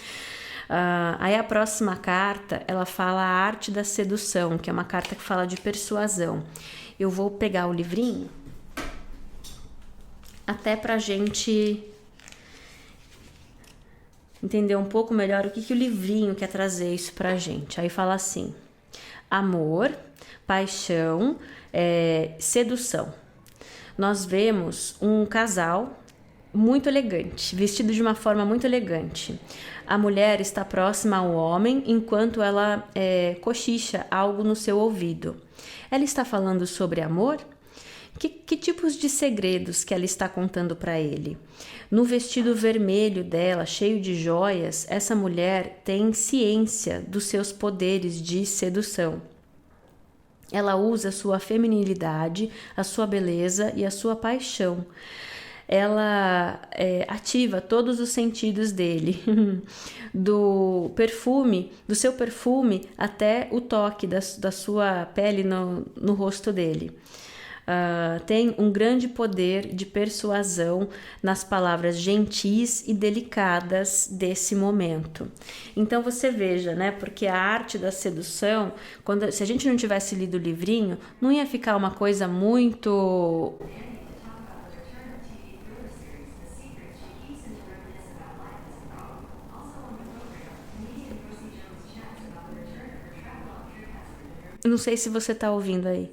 Aí a próxima carta, ela fala a arte da sedução, que é uma carta que fala de persuasão. Eu vou pegar o livrinho, até pra gente entender um pouco melhor o que o livrinho quer trazer isso pra gente. Aí fala assim: amor, paixão, sedução. Nós vemos um casal muito elegante, vestido de uma forma muito elegante. A mulher está próxima ao homem enquanto ela cochicha algo no seu ouvido. Ela está falando sobre amor? Que tipos de segredos que ela está contando para ele? No vestido vermelho dela, cheio de joias, essa mulher tem ciência dos seus poderes de sedução. Ela usa a sua feminilidade, a sua beleza e a sua paixão. Ela ativa todos os sentidos dele, do seu perfume até o toque da sua pele no rosto dele. Tem um grande poder de persuasão nas palavras gentis e delicadas desse momento. Então você veja, né? Porque a arte da sedução, se a gente não tivesse lido o livrinho, não ia ficar uma coisa muito... Não sei se você tá ouvindo aí.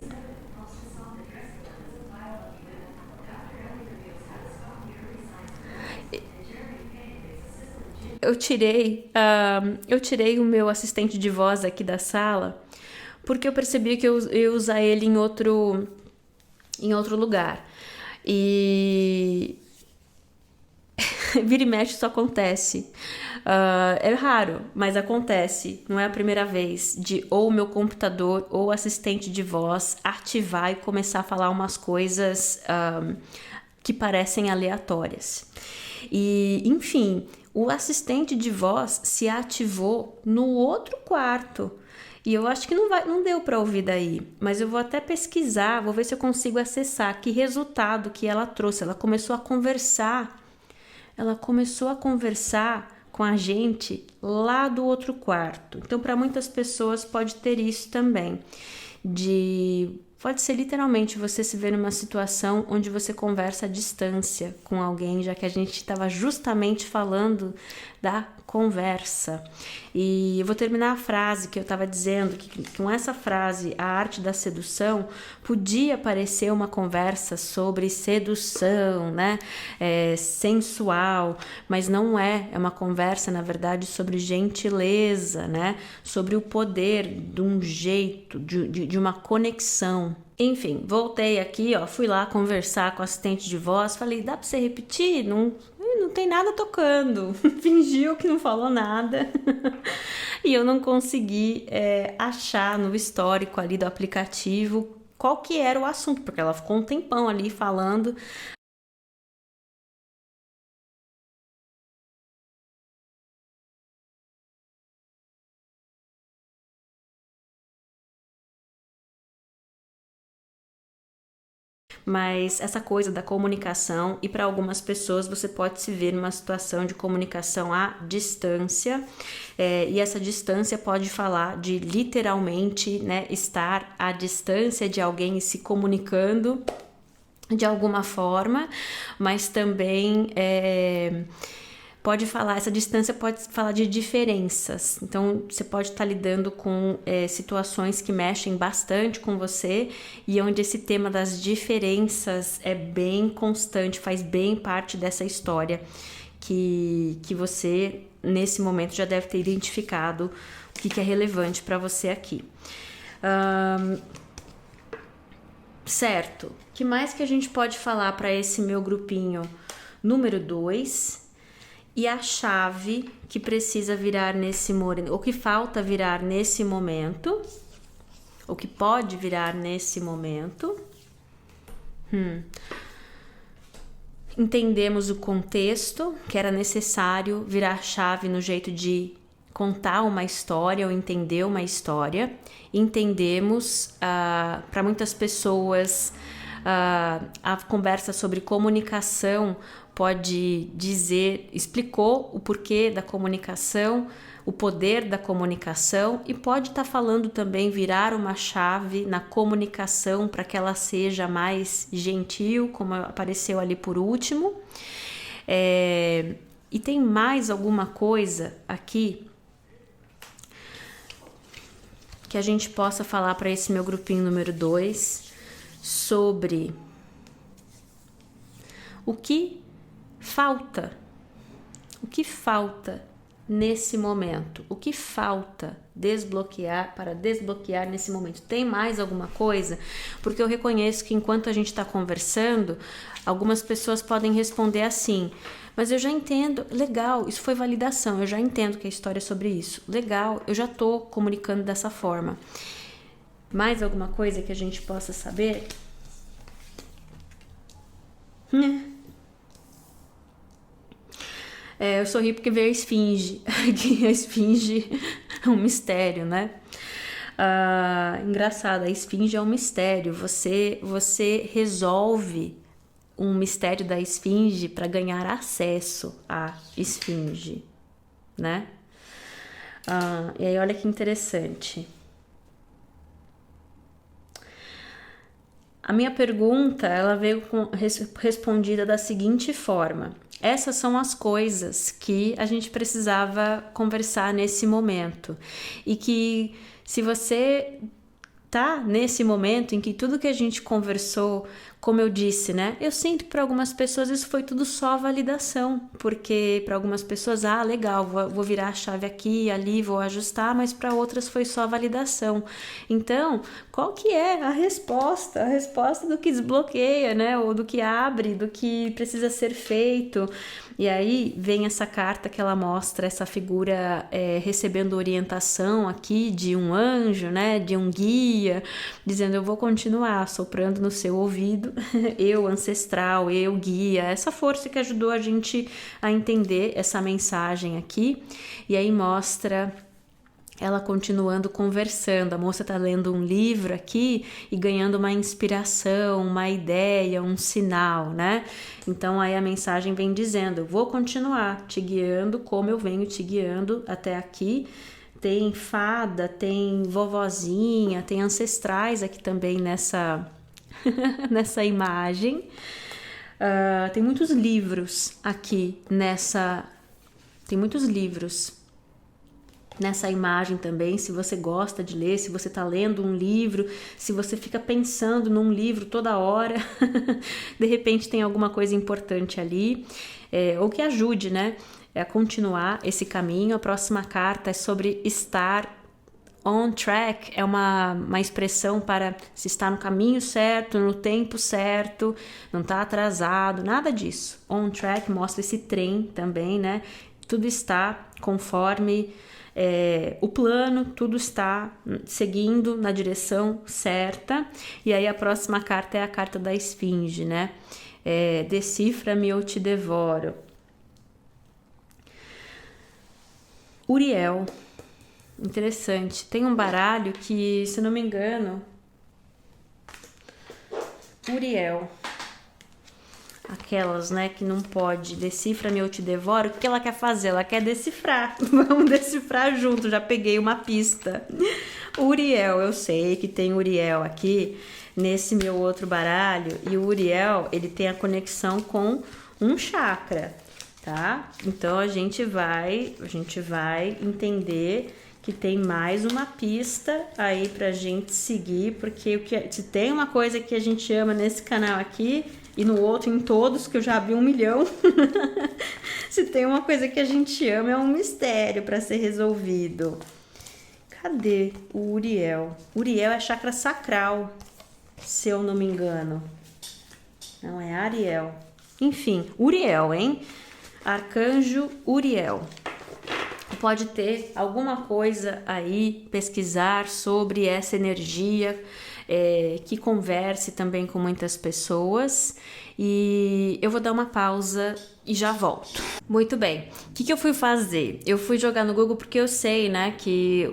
Eu tirei o meu assistente de voz aqui da sala porque eu percebi que eu ia usar ele em outro lugar. E vira e mexe isso acontece. É raro, mas acontece. Não é a primeira vez de ou o meu computador ou o assistente de voz ativar e começar a falar umas coisas que parecem aleatórias. E, enfim, o assistente de voz se ativou no outro quarto. E eu acho que não deu para ouvir daí, mas eu vou até pesquisar, vou ver se eu consigo acessar que resultado que ela trouxe. Ela começou a conversar com a gente lá do outro quarto. Então, para muitas pessoas pode ter isso também, pode ser literalmente você se ver numa situação onde você conversa à distância com alguém, já que a gente estava justamente falando da conversa. E eu vou terminar a frase que eu estava dizendo, que com essa frase, a arte da sedução, podia parecer uma conversa sobre sedução, né? Sensual, mas não é uma conversa, na verdade, sobre gentileza, né? Sobre o poder de um jeito, de uma conexão. Enfim, voltei aqui, fui lá conversar com o assistente de voz, falei, dá pra você repetir? Não tem nada tocando. Fingiu que não falou nada. E eu não consegui achar no histórico ali do aplicativo qual que era o assunto, porque ela ficou um tempão ali falando. Mas essa coisa da comunicação, e para algumas pessoas você pode se ver numa situação de comunicação à distância, e essa distância pode falar de literalmente, né, estar à distância de alguém e se comunicando de alguma forma, mas também pode falar, essa distância pode falar de diferenças. Então, você pode estar lidando com situações que mexem bastante com você e onde esse tema das diferenças é bem constante, faz bem parte dessa história que você, nesse momento, já deve ter identificado o que é relevante para você aqui. Certo. O que mais que a gente pode falar para esse meu grupinho número 2? E a chave que precisa virar nesse momento, ou que falta virar nesse momento, ou que pode virar nesse momento. Entendemos o contexto, que era necessário virar chave no jeito de contar uma história ou entender uma história. Entendemos, para muitas pessoas, a conversa sobre comunicação pode explicou o porquê da comunicação, o poder da comunicação, e pode estar falando também virar uma chave na comunicação para que ela seja mais gentil, como apareceu ali por último. E tem mais alguma coisa aqui que a gente possa falar para esse meu grupinho número 2 sobre o que falta nesse momento, o que falta para desbloquear nesse momento. Tem mais alguma coisa? Porque eu reconheço que enquanto a gente está conversando, algumas pessoas podem responder assim, mas eu já entendo, legal, isso foi validação, eu já entendo que a história é sobre isso, legal, eu já estou comunicando dessa forma. Mais alguma coisa que a gente possa saber? Eu sorri porque veio a esfinge. Que a esfinge é um mistério, né? Engraçado, a esfinge é um mistério. Você resolve um mistério da esfinge para ganhar acesso à esfinge, né? E aí, olha que interessante. A minha pergunta, ela veio respondida da seguinte forma: essas são as coisas que a gente precisava conversar nesse momento. E que se você tá nesse momento em que tudo que a gente conversou, como eu disse, né? Eu sinto que para algumas pessoas isso foi tudo só validação, porque para algumas pessoas, legal, vou virar a chave aqui e ali, vou ajustar, mas para outras foi só validação. Então, qual que é a resposta? A resposta do que desbloqueia, né? Ou do que abre, do que precisa ser feito. E aí vem essa carta que ela mostra essa figura recebendo orientação aqui de um anjo, né? De um guia, dizendo: eu vou continuar soprando no seu ouvido, eu ancestral, eu guia, essa força que ajudou a gente a entender essa mensagem aqui. E aí mostra ela continuando conversando. A moça tá lendo um livro aqui e ganhando uma inspiração, uma ideia, um sinal, né? Então aí a mensagem vem dizendo: eu vou continuar te guiando como eu venho te guiando até aqui. Tem fada, tem vovozinha, tem ancestrais aqui também nessa nessa imagem. Tem muitos livros aqui nessa... Tem muitos livros nessa imagem também. Se você gosta de ler, se você está lendo um livro, se você fica pensando num livro toda hora, de repente tem alguma coisa importante ali, ou que ajude, né, a continuar esse caminho. A próxima carta é sobre estar on track, é uma expressão para se estar no caminho certo, no tempo certo, não tá atrasado, nada disso. On track mostra esse trem também, né? Tudo está conforme o plano, tudo está seguindo na direção certa. E aí a próxima carta é a carta da esfinge, né? Decifra-me ou te devoro. Uriel. Interessante. Tem um baralho que, se não me engano, Uriel. Aquelas, né, que não pode. Decifra-me ou te devoro. O que ela quer fazer? Ela quer decifrar. Vamos decifrar junto. Já peguei uma pista. Uriel, eu sei que tem Uriel aqui nesse meu outro baralho. E o Uriel, ele tem a conexão com um chakra, tá? Então a gente vai entender que tem mais uma pista aí pra gente seguir, porque se tem uma coisa que a gente ama nesse canal aqui, e no outro, em todos, que eu já abri 1 milhão, se tem uma coisa que a gente ama, é um mistério para ser resolvido. Cadê o Uriel? Uriel é chakra sacral, se eu não me engano. Não, é Ariel. Enfim, Uriel, hein? Arcanjo Uriel. Pode ter alguma coisa aí, pesquisar sobre essa energia, que converse também com muitas pessoas. E eu vou dar uma pausa e já volto. Muito bem, o que eu fui fazer? Eu fui jogar no Google porque eu sei, né, que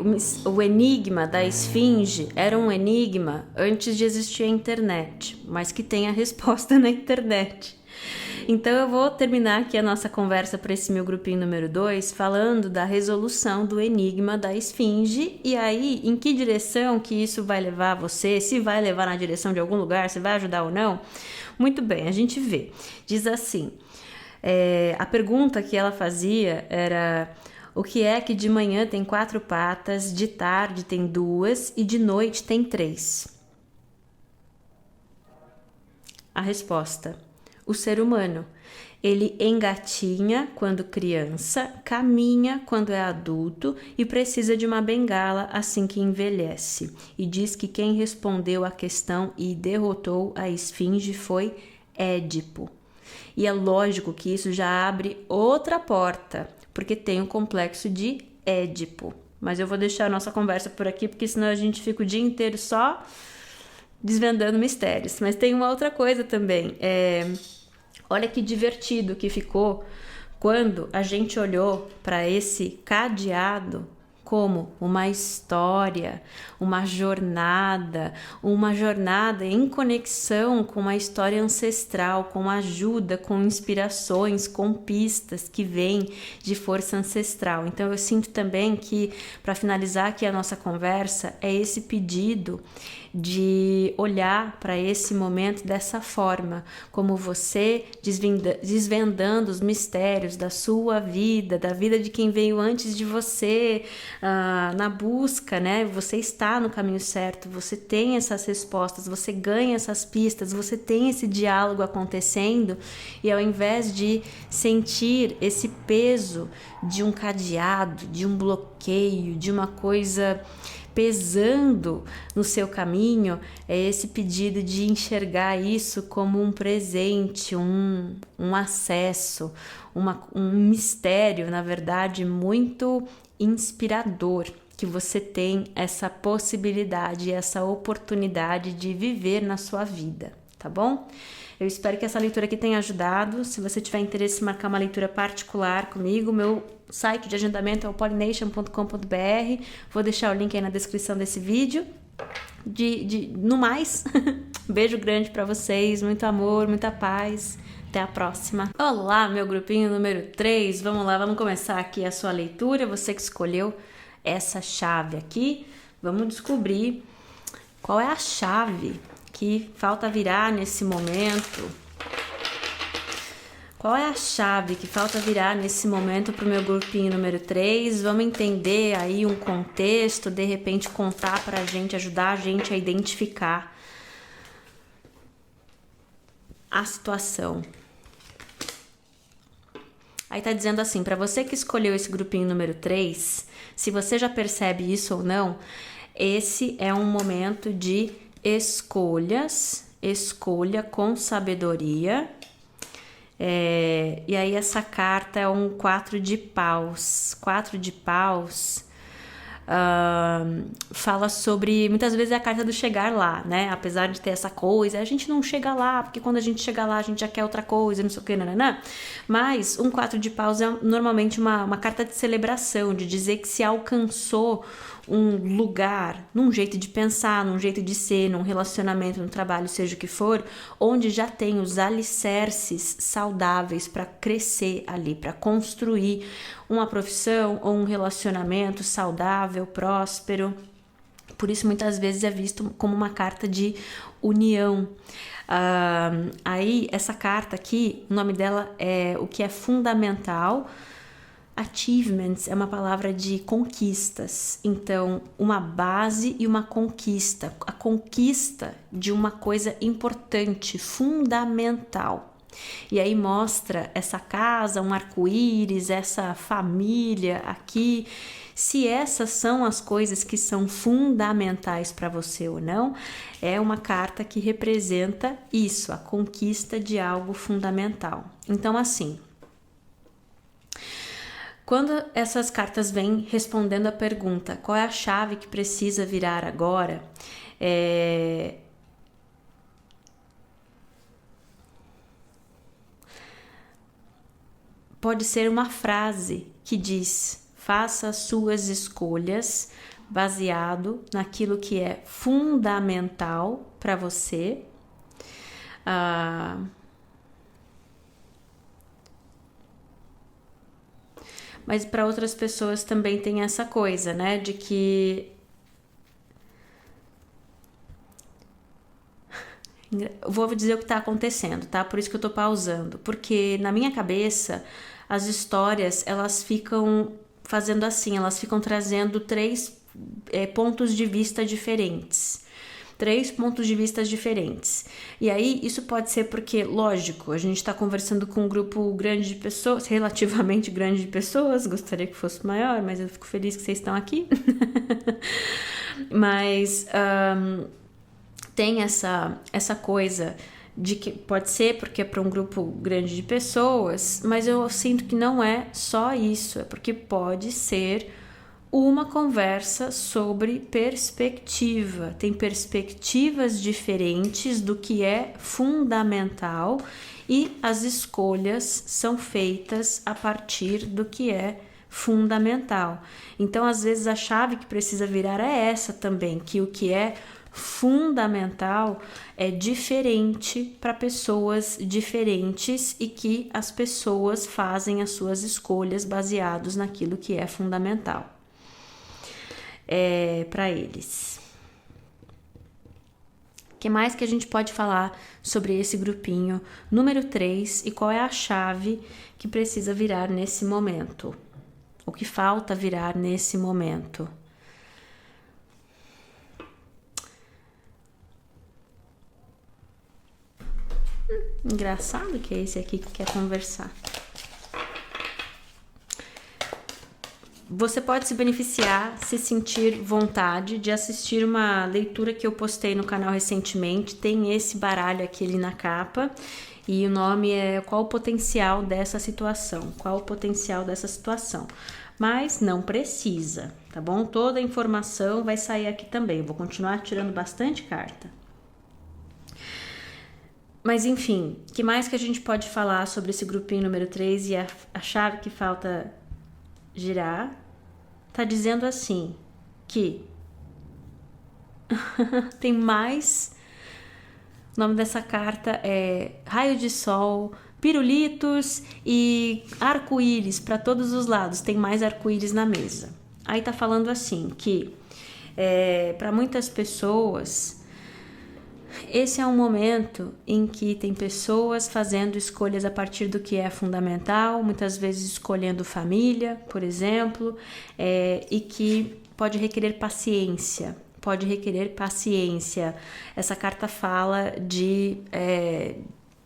o enigma da esfinge era um enigma antes de existir a internet, mas que tem a resposta na internet. Então eu vou terminar aqui a nossa conversa para esse meu grupinho número 2 falando da resolução do enigma da esfinge, e aí em que direção que isso vai levar você, se vai levar na direção de algum lugar, se vai ajudar ou não. Muito bem, a gente vê. Diz assim, a pergunta que ela fazia era: o que é que de manhã tem 4 patas, de tarde tem 2 e de noite tem 3? A resposta: o ser humano. Ele engatinha quando criança, caminha quando é adulto e precisa de uma bengala assim que envelhece. E diz que quem respondeu à questão e derrotou a esfinge foi Édipo. E é lógico que isso já abre outra porta, porque tem o complexo de Édipo. Mas eu vou deixar a nossa conversa por aqui, porque senão a gente fica o dia inteiro só desvendando mistérios. Mas tem uma outra coisa também. Olha que divertido que ficou quando a gente olhou para esse cadeado como uma história, uma jornada em conexão com uma história ancestral, com ajuda, com inspirações, com pistas que vêm de força ancestral. Então eu sinto também que, para finalizar aqui a nossa conversa, é esse pedido de olhar para esse momento dessa forma, como você desvendando os mistérios da sua vida, da vida de quem veio antes de você, na busca, né? Você está no caminho certo, você tem essas respostas, você ganha essas pistas, você tem esse diálogo acontecendo, e ao invés de sentir esse peso de um cadeado, de um bloqueio, de uma coisa pesando no seu caminho, é esse pedido de enxergar isso como um presente, um acesso, um mistério, na verdade, muito inspirador, que você tem essa possibilidade, essa oportunidade de viver na sua vida, tá bom? Eu espero que essa leitura aqui tenha ajudado. Se você tiver interesse em marcar uma leitura particular comigo, meu site de agendamento é o pollination.com.br. Vou deixar o link aí na descrição desse vídeo. No mais, beijo grande para vocês, muito amor, muita paz. Até a próxima. Olá, meu grupinho número 3. Vamos lá, vamos começar aqui a sua leitura. Você que escolheu essa chave aqui, vamos descobrir qual é a chave que falta virar nesse momento. Qual é a chave que falta virar nesse momento para o meu grupinho número 3? Vamos entender aí um contexto, de repente contar para a gente, ajudar a gente a identificar a situação. Aí tá dizendo assim, para você que escolheu esse grupinho número 3, se você já percebe isso ou não, esse é um momento de escolhas, escolha com sabedoria. E aí essa carta é um 4 de paus. 4 de paus fala sobre, muitas vezes é a carta do chegar lá, né? Apesar de ter essa coisa, a gente não chega lá, porque quando a gente chega lá a gente já quer outra coisa, não sei o que, nananã. Mas um 4 de paus é normalmente uma carta de celebração, de dizer que se alcançou um lugar, num jeito de pensar, num jeito de ser, num relacionamento, num trabalho, seja o que for, onde já tem os alicerces saudáveis para crescer ali, para construir uma profissão ou um relacionamento saudável, próspero. Por isso, muitas vezes é visto como uma carta de união. Aí, essa carta aqui, o nome dela é o que é fundamental. Achievements é uma palavra de conquistas, então uma base e uma conquista, a conquista de uma coisa importante, fundamental. E aí mostra essa casa, um arco-íris, essa família aqui. Se essas são as coisas que são fundamentais para você ou não, é uma carta que representa isso, a conquista de algo fundamental. Então, assim, quando essas cartas vêm respondendo a pergunta, qual é a chave que precisa virar agora? Pode ser uma frase que diz: faça as suas escolhas baseado naquilo que é fundamental para você. Mas para outras pessoas também tem essa coisa, né? De que vou dizer o que está acontecendo, tá? Por isso que eu tô pausando. Porque na minha cabeça, as histórias, elas ficam fazendo assim, elas ficam trazendo três pontos de vista diferentes. 3 pontos de vista diferentes. E aí, isso pode ser porque, lógico, a gente está conversando com um grupo grande de pessoas, relativamente grande de pessoas, gostaria que fosse maior, mas eu fico feliz que vocês estão aqui. Mas tem essa coisa de que pode ser porque é para um grupo grande de pessoas, mas eu sinto que não é só isso, é porque pode ser uma conversa sobre perspectiva. Tem perspectivas diferentes do que é fundamental e as escolhas são feitas a partir do que é fundamental. Então, às vezes, a chave que precisa virar é essa também, que o que é fundamental é diferente para pessoas diferentes e que as pessoas fazem as suas escolhas baseados naquilo que é fundamental. Para eles. O que mais que a gente pode falar sobre esse grupinho número 3 e qual é a chave que precisa virar nesse momento? O que falta virar nesse momento? Engraçado que é esse aqui que quer conversar. Você pode se beneficiar, se sentir vontade de assistir uma leitura que eu postei no canal recentemente. Tem esse baralho aqui ali na capa e o nome é Qual o Potencial dessa Situação? Qual o Potencial dessa Situação? Mas não precisa, tá bom? Toda a informação vai sair aqui também. Eu vou continuar tirando bastante carta. Mas enfim, o que mais que a gente pode falar sobre esse grupinho número 3 e a chave que falta girar, tá dizendo assim, que tem mais... O nome dessa carta é raio de sol, pirulitos e arco-íris para todos os lados. Tem mais arco-íris na mesa. Aí tá falando assim que para muitas pessoas esse é um momento em que tem pessoas fazendo escolhas a partir do que é fundamental, muitas vezes escolhendo família, por exemplo, e que pode requerer paciência. Essa carta fala de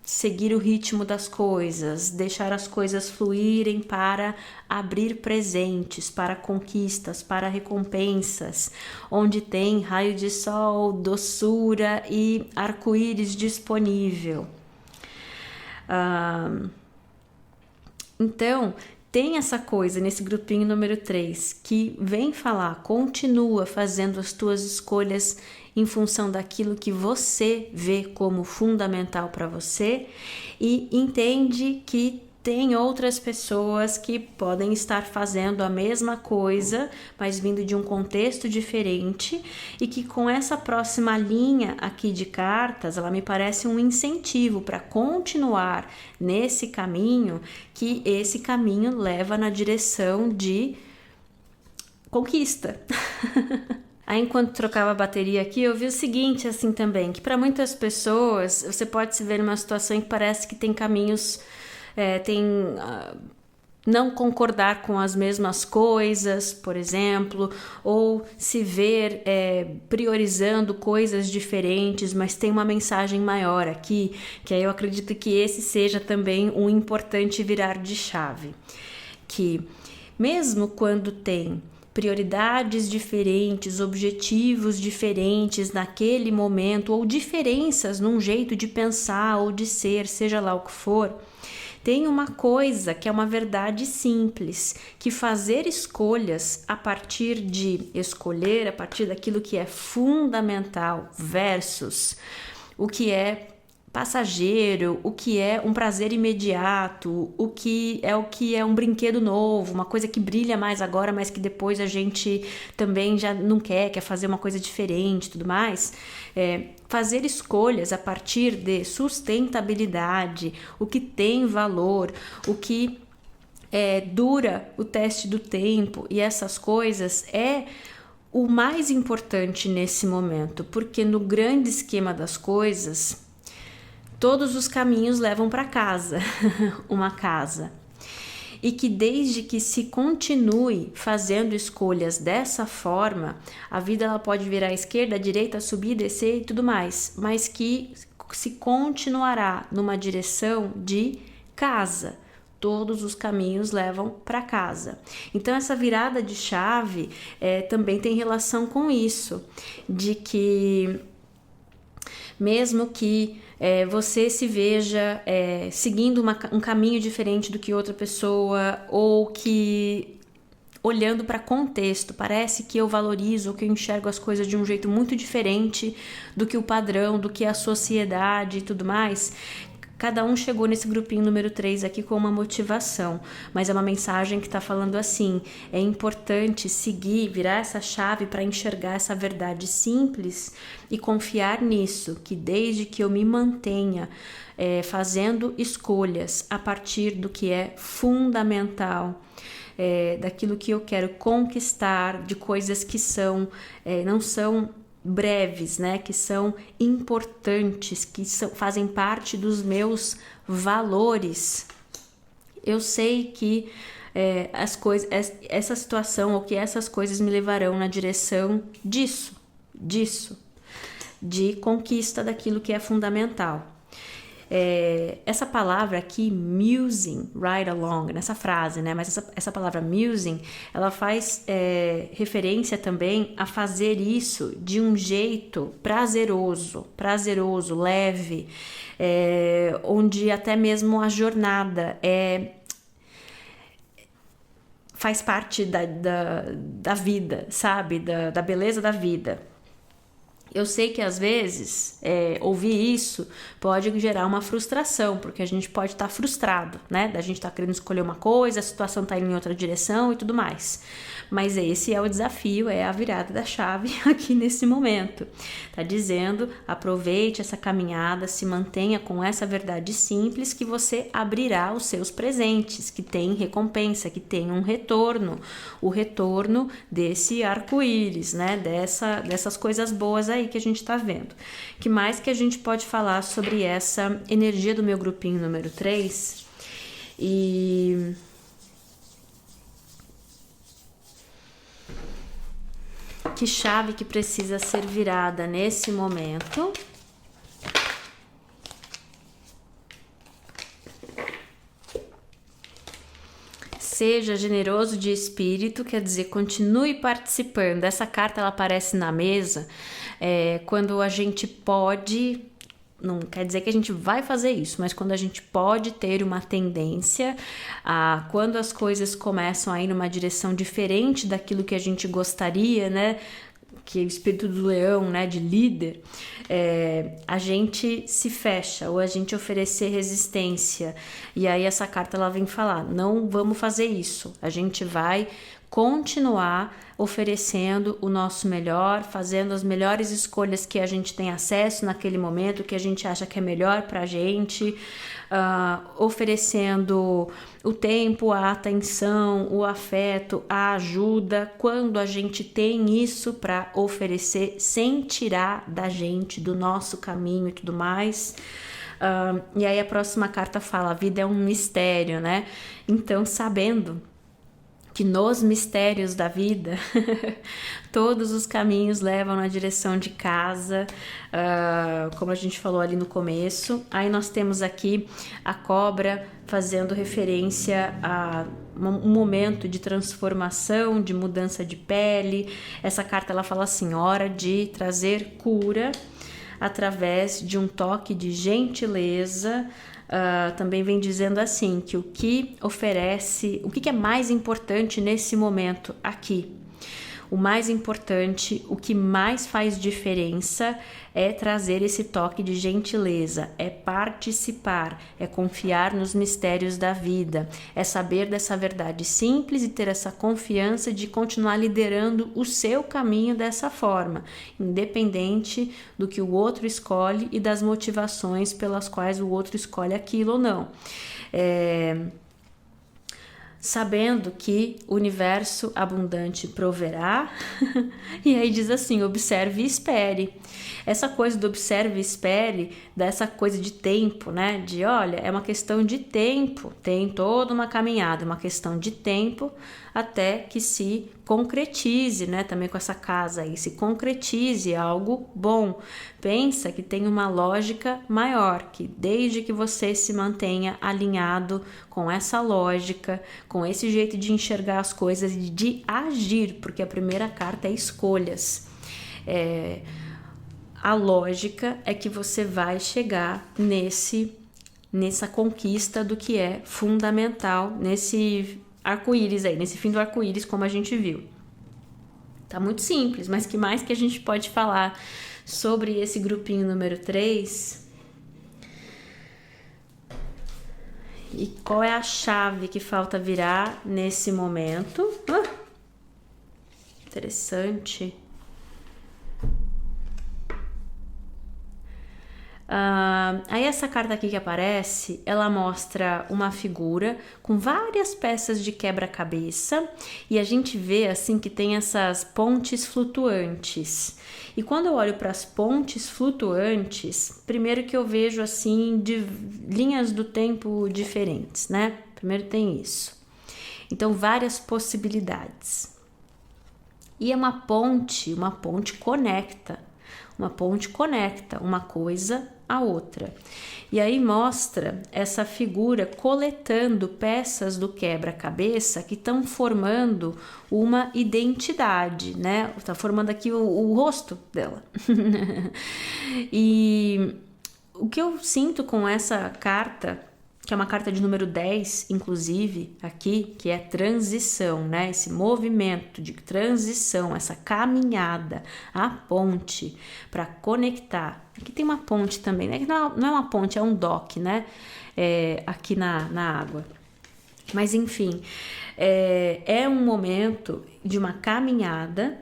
seguir o ritmo das coisas, deixar as coisas fluírem para abrir presentes, para conquistas, para recompensas, onde tem raio de sol, doçura e arco-íris disponível. Então, tem essa coisa nesse grupinho número 3 que vem falar, continua fazendo as tuas escolhas em função daquilo que você vê como fundamental para você e entende que tem outras pessoas que podem estar fazendo a mesma coisa, mas vindo de um contexto diferente, e que com essa próxima linha aqui de cartas, ela me parece um incentivo para continuar nesse caminho, que esse caminho leva na direção de conquista. Aí, enquanto trocava a bateria aqui, eu vi o seguinte, assim, também, que para muitas pessoas, você pode se ver numa situação em que parece que tem caminhos... não concordar com as mesmas coisas, por exemplo, ou se ver priorizando coisas diferentes, mas tem uma mensagem maior aqui, que aí eu acredito que esse seja também um importante virar de chave, que mesmo quando tem prioridades diferentes, objetivos diferentes naquele momento, ou diferenças num jeito de pensar ou de ser, seja lá o que for, tem uma coisa que é uma verdade simples, que fazer escolhas a partir daquilo que é fundamental versus o que é passageiro, o que é um prazer imediato, o que é um brinquedo novo, uma coisa que brilha mais agora, mas que depois a gente também já não quer fazer uma coisa diferente e tudo mais. Fazer escolhas a partir de sustentabilidade, o que tem valor, o que dura o teste do tempo e essas coisas é o mais importante nesse momento, porque no grande esquema das coisas, todos os caminhos levam para casa, uma casa. E que desde que se continue fazendo escolhas dessa forma, a vida ela pode virar à esquerda, à direita, subir, descer e tudo mais, mas que se continuará numa direção de casa. Todos os caminhos levam para casa. Então essa virada de chave também tem relação com isso, de que mesmo que você se veja seguindo um caminho diferente do que outra pessoa, ou que olhando para contexto, parece que eu valorizo, que eu enxergo as coisas de um jeito muito diferente do que o padrão, do que a sociedade e tudo mais. Cada um chegou nesse grupinho número 3 aqui com uma motivação, mas é uma mensagem que está falando assim, é importante seguir, virar essa chave para enxergar essa verdade simples e confiar nisso, que desde que eu me mantenha fazendo escolhas a partir do que é fundamental, daquilo que eu quero conquistar, de coisas que não são breves, né, que são importantes, que fazem parte dos meus valores. Eu sei que essa situação ou que essas coisas me levarão na direção disso, de conquista daquilo que é fundamental. Essa palavra aqui, musing, right along, nessa frase, né? Mas essa palavra musing, ela faz referência também a fazer isso de um jeito prazeroso, leve, onde até mesmo a jornada faz parte da vida, sabe? Da beleza da vida. Eu sei que às vezes ouvir isso pode gerar uma frustração, porque a gente pode estar frustrado, né? Da gente estar querendo escolher uma coisa, a situação tá indo em outra direção e tudo mais. Mas esse é o desafio, é a virada da chave aqui nesse momento. Tá dizendo, aproveite essa caminhada, se mantenha com essa verdade simples que você abrirá os seus presentes, que tem recompensa, que tem um retorno, o retorno desse arco-íris, né? Dessas coisas boas aí que a gente tá vendo. Que mais que a gente pode falar sobre essa energia do meu grupinho número 3? E que chave que precisa ser virada nesse momento? Seja generoso de espírito, quer dizer, continue participando. Essa carta ela aparece na mesa quando a gente pode, não quer dizer que a gente vai fazer isso, mas quando a gente pode ter uma tendência a, quando as coisas começam a ir numa direção diferente daquilo que a gente gostaria, né? Que é o espírito do leão, né, de líder, a gente se fecha ou a gente oferecer resistência. E aí essa carta ela vem falar, não vamos fazer isso, a gente vai continuar oferecendo o nosso melhor, fazendo as melhores escolhas que a gente tem acesso naquele momento, que a gente acha que é melhor pra gente, oferecendo o tempo, a atenção, o afeto, a ajuda, quando a gente tem isso para oferecer sem tirar da gente, do nosso caminho e tudo mais. E aí a próxima carta fala, a vida é um mistério, né? Então, sabendo que nos mistérios da vida todos os caminhos levam na direção de casa, como a gente falou ali no começo. Aí nós temos aqui a cobra fazendo referência a um momento de transformação, de mudança de pele. Essa carta ela fala assim, hora de trazer cura através de um toque de gentileza. Também vem dizendo assim, que o que oferece, o que é mais importante nesse momento aqui? O mais importante, o que mais faz diferença é trazer esse toque de gentileza, é participar, é confiar nos mistérios da vida, é saber dessa verdade simples e ter essa confiança de continuar liderando o seu caminho dessa forma, independente do que o outro escolhe e das motivações pelas quais o outro escolhe aquilo ou não. Sabendo que o universo abundante proverá, e aí diz assim, observe e espere. Essa coisa do observe e espere, dessa coisa de tempo, né? De olha, é uma questão de tempo, tem toda uma caminhada, uma questão de tempo até que se concretize, né? Também com essa casa aí, se concretize algo bom. Pensa que tem uma lógica maior, que desde que você se mantenha alinhado com essa lógica, com esse jeito de enxergar as coisas e de agir, porque a primeira carta é escolhas. A lógica é que você vai chegar nessa conquista do que é fundamental, nesse arco-íris aí, nesse fim do arco-íris, como a gente viu. Tá muito simples, mas que mais que a gente pode falar sobre esse grupinho número 3? E qual é a chave que falta virar nesse momento? Interessante. Aí essa carta aqui que aparece, ela mostra uma figura com várias peças de quebra-cabeça e a gente vê assim que tem essas pontes flutuantes. E quando eu olho para as pontes flutuantes, primeiro que eu vejo assim de linhas do tempo diferentes, né? Primeiro tem isso. Então várias possibilidades. E é uma ponte conecta. Uma ponte conecta uma coisa a outra. E aí mostra essa figura coletando peças do quebra-cabeça que estão formando uma identidade, né? Está formando aqui o rosto dela. E o que eu sinto com essa carta, que é uma carta de número 10, inclusive, aqui, que é transição, né? Esse movimento de transição, essa caminhada, a ponte para conectar. Aqui tem uma ponte também, né? Não é uma ponte, é um dock, né? Aqui na água. Mas, enfim, é um momento de uma caminhada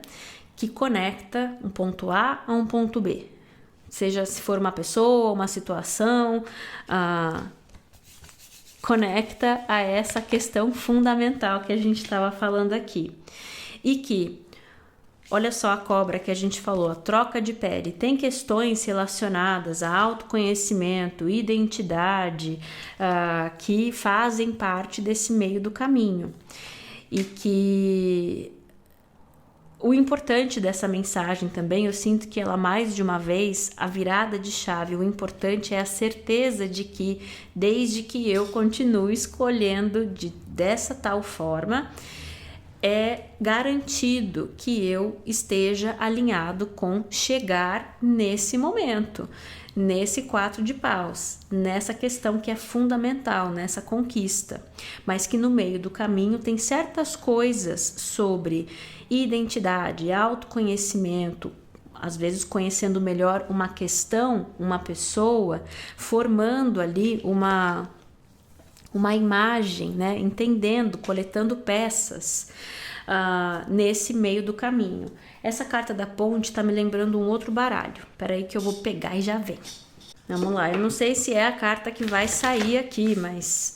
que conecta um ponto A a um ponto B. Seja se for uma pessoa, uma situação, conecta a essa questão fundamental que a gente estava falando aqui. E que, olha só a cobra que a gente falou, a troca de pele, tem questões relacionadas a autoconhecimento, identidade, que fazem parte desse meio do caminho. E que o importante dessa mensagem também, eu sinto que ela mais de uma vez, a virada de chave, o importante é a certeza de que desde que eu continuo escolhendo dessa tal forma, é garantido que eu esteja alinhado com chegar nesse momento, nesse 4 de paus, nessa questão que é fundamental, nessa conquista, mas que no meio do caminho tem certas coisas sobre identidade, autoconhecimento, às vezes conhecendo melhor uma questão, uma pessoa, formando ali uma imagem, né? Entendendo, coletando peças nesse meio do caminho. Essa carta da ponte está me lembrando um outro baralho. Peraí que eu vou pegar e já vem. Vamos lá, eu não sei se é a carta que vai sair aqui, mas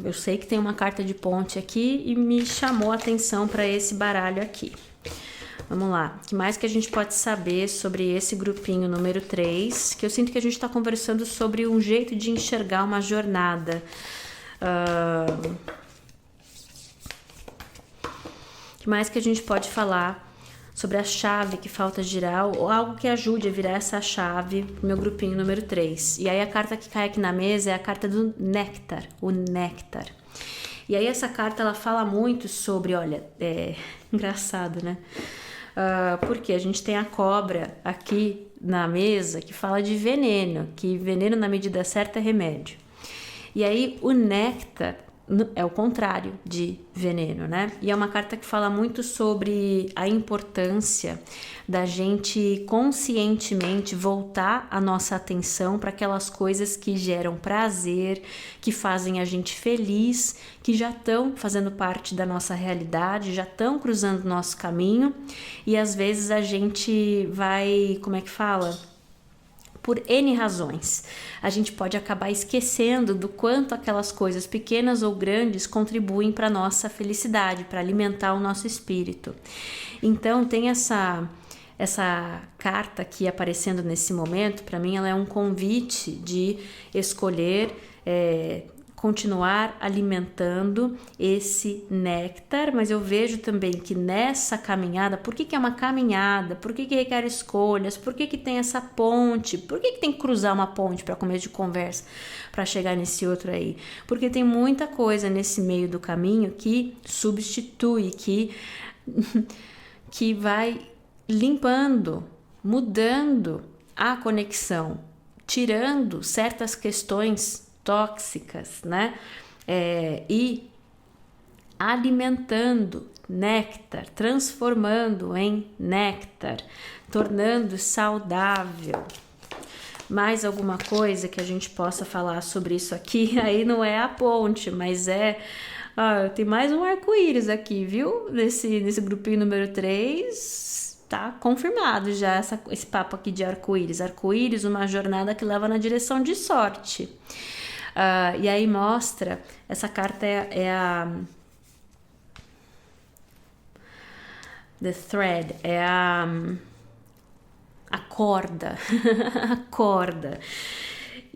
eu sei que tem uma carta de ponte aqui e me chamou a atenção para esse baralho aqui. Vamos lá, o que mais que a gente pode saber sobre esse grupinho número 3, que eu sinto que a gente está conversando sobre um jeito de enxergar uma jornada. O que mais que a gente pode falar sobre a chave que falta girar, ou algo que ajude a virar essa chave pro meu grupinho número 3. E aí a carta que cai aqui na mesa é a carta do néctar, o néctar. E aí essa carta ela fala muito sobre, olha, engraçado, né? Porque a gente tem a cobra aqui na mesa que fala de veneno, que veneno na medida certa é remédio. E aí o néctar é o contrário de veneno, né? E é uma carta que fala muito sobre a importância da gente conscientemente voltar a nossa atenção para aquelas coisas que geram prazer, que fazem a gente feliz, que já estão fazendo parte da nossa realidade, já estão cruzando o nosso caminho, e às vezes a gente vai, como é que fala? Por N razões, a gente pode acabar esquecendo do quanto aquelas coisas pequenas ou grandes contribuem para a nossa felicidade, para alimentar o nosso espírito. Então tem essa carta aqui aparecendo nesse momento, para mim ela é um convite de escolher continuar alimentando esse néctar, mas eu vejo também que nessa caminhada, por que é uma caminhada? Por que requer escolhas? Por que tem essa ponte? Por que tem que cruzar uma ponte para começo de conversa para chegar nesse outro aí? Porque tem muita coisa nesse meio do caminho que substitui, que vai limpando, mudando a conexão, tirando certas questões tóxicas, né? E alimentando néctar, transformando em néctar, tornando saudável. Mais alguma coisa que a gente possa falar sobre isso aqui? Aí não é a ponte, mas tem mais um arco-íris aqui, viu? Nesse grupinho número 3, tá confirmado já esse papo aqui de arco-íris. Arco-íris, uma jornada que leva na direção de sorte. E aí mostra, essa carta é a The Thread, é a corda, a corda.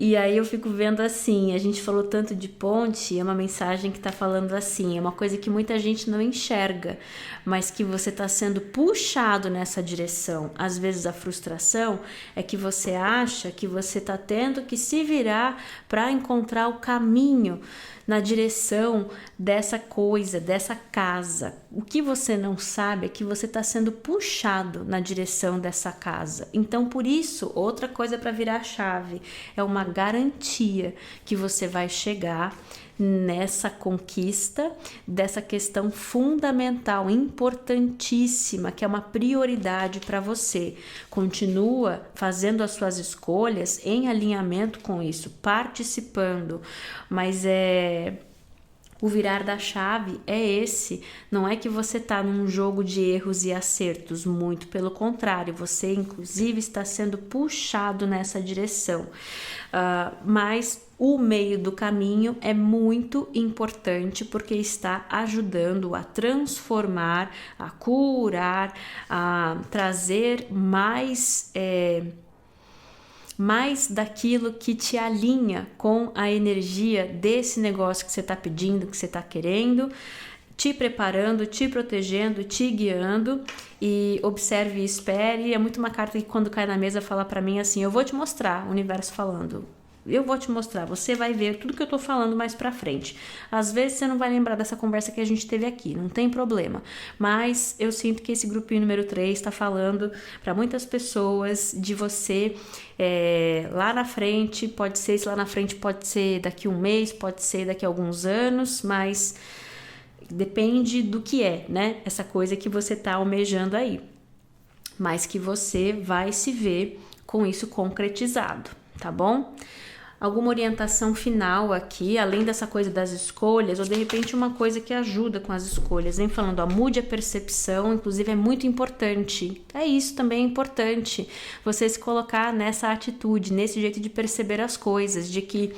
E aí eu fico vendo assim, a gente falou tanto de ponte, é uma mensagem que tá falando assim, é uma coisa que muita gente não enxerga, mas que você tá sendo puxado nessa direção. Às vezes a frustração é que você acha que você tá tendo que se virar para encontrar o caminho na direção dessa coisa, dessa casa. O que você não sabe é que você está sendo puxado na direção dessa casa. Então, por isso, outra coisa para virar a chave é uma garantia que você vai chegar nessa conquista dessa questão fundamental, importantíssima, que é uma prioridade para você. Continua fazendo as suas escolhas em alinhamento com isso, participando, mas o virar da chave é esse, não é que você está num jogo de erros e acertos, muito pelo contrário, você inclusive está sendo puxado nessa direção, mas o meio do caminho é muito importante porque está ajudando a transformar, a curar, a trazer mais daquilo que te alinha com a energia desse negócio que você está pedindo, que você está querendo, te preparando, te protegendo, te guiando. E observe e espere. É muito uma carta que quando cai na mesa fala para mim assim: eu vou te mostrar, o universo falando. Eu vou te mostrar, você vai ver tudo que eu tô falando mais pra frente. Às vezes você não vai lembrar dessa conversa que a gente teve aqui, não tem problema. Mas eu sinto que esse grupinho número 3 tá falando para muitas pessoas de você lá na frente. Pode ser isso lá na frente, pode ser daqui um mês, pode ser daqui a alguns anos, mas depende do que né? Essa coisa que você tá almejando aí. Mas que você vai se ver com isso concretizado, tá bom? Alguma orientação final aqui, além dessa coisa das escolhas, ou de repente uma coisa que ajuda com as escolhas, vem falando, mude a percepção, inclusive é muito importante, isso também é importante, você se colocar nessa atitude, nesse jeito de perceber as coisas, de que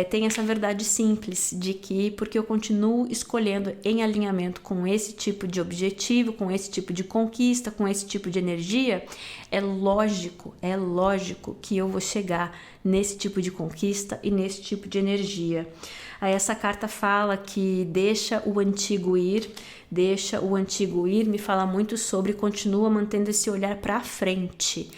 tem essa verdade simples, de que porque eu continuo escolhendo em alinhamento com esse tipo de objetivo, com esse tipo de conquista, com esse tipo de energia, é lógico que eu vou chegar nesse tipo de conquista e nesse tipo de energia. Aí essa carta fala que deixa o antigo ir, me fala muito sobre continua mantendo esse olhar para frente,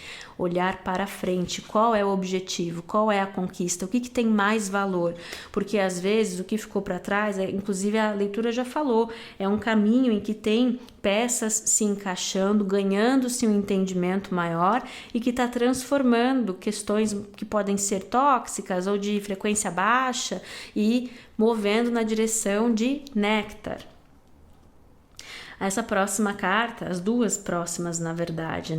qual é o objetivo, qual é a conquista, o que tem mais valor, porque às vezes o que ficou para trás, inclusive a leitura já falou, é um caminho em que tem peças se encaixando, ganhando-se um entendimento maior e que está transformando questões que podem ser tóxicas ou de frequência baixa e movendo na direção de néctar. Essa próxima carta, as duas próximas na verdade,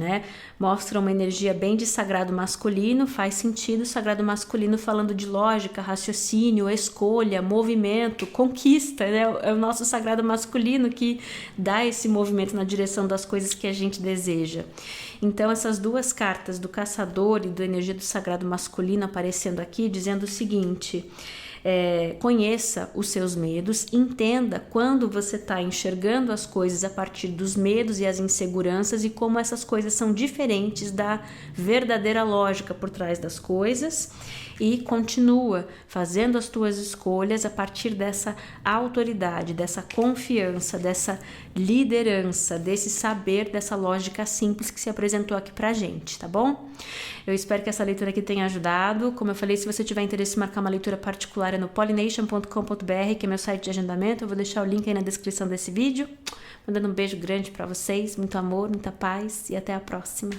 mostram uma energia bem de sagrado masculino, faz sentido, sagrado masculino falando de lógica, raciocínio, escolha, movimento, conquista, é o nosso sagrado masculino que dá esse movimento na direção das coisas que a gente deseja. Então essas duas cartas do caçador e da energia do sagrado masculino aparecendo aqui, dizendo o seguinte: conheça os seus medos, entenda quando você está enxergando as coisas a partir dos medos e as inseguranças e como essas coisas são diferentes da verdadeira lógica por trás das coisas, e continua fazendo as tuas escolhas a partir dessa autoridade, dessa confiança, dessa liderança, desse saber, dessa lógica simples que se apresentou aqui pra gente, tá bom? Eu espero que essa leitura aqui tenha ajudado. Como eu falei, se você tiver interesse em marcar uma leitura particular é no pollination.com.br, que é meu site de agendamento. Eu vou deixar o link aí na descrição desse vídeo. Mandando um beijo grande pra vocês, muito amor, muita paz e até a próxima.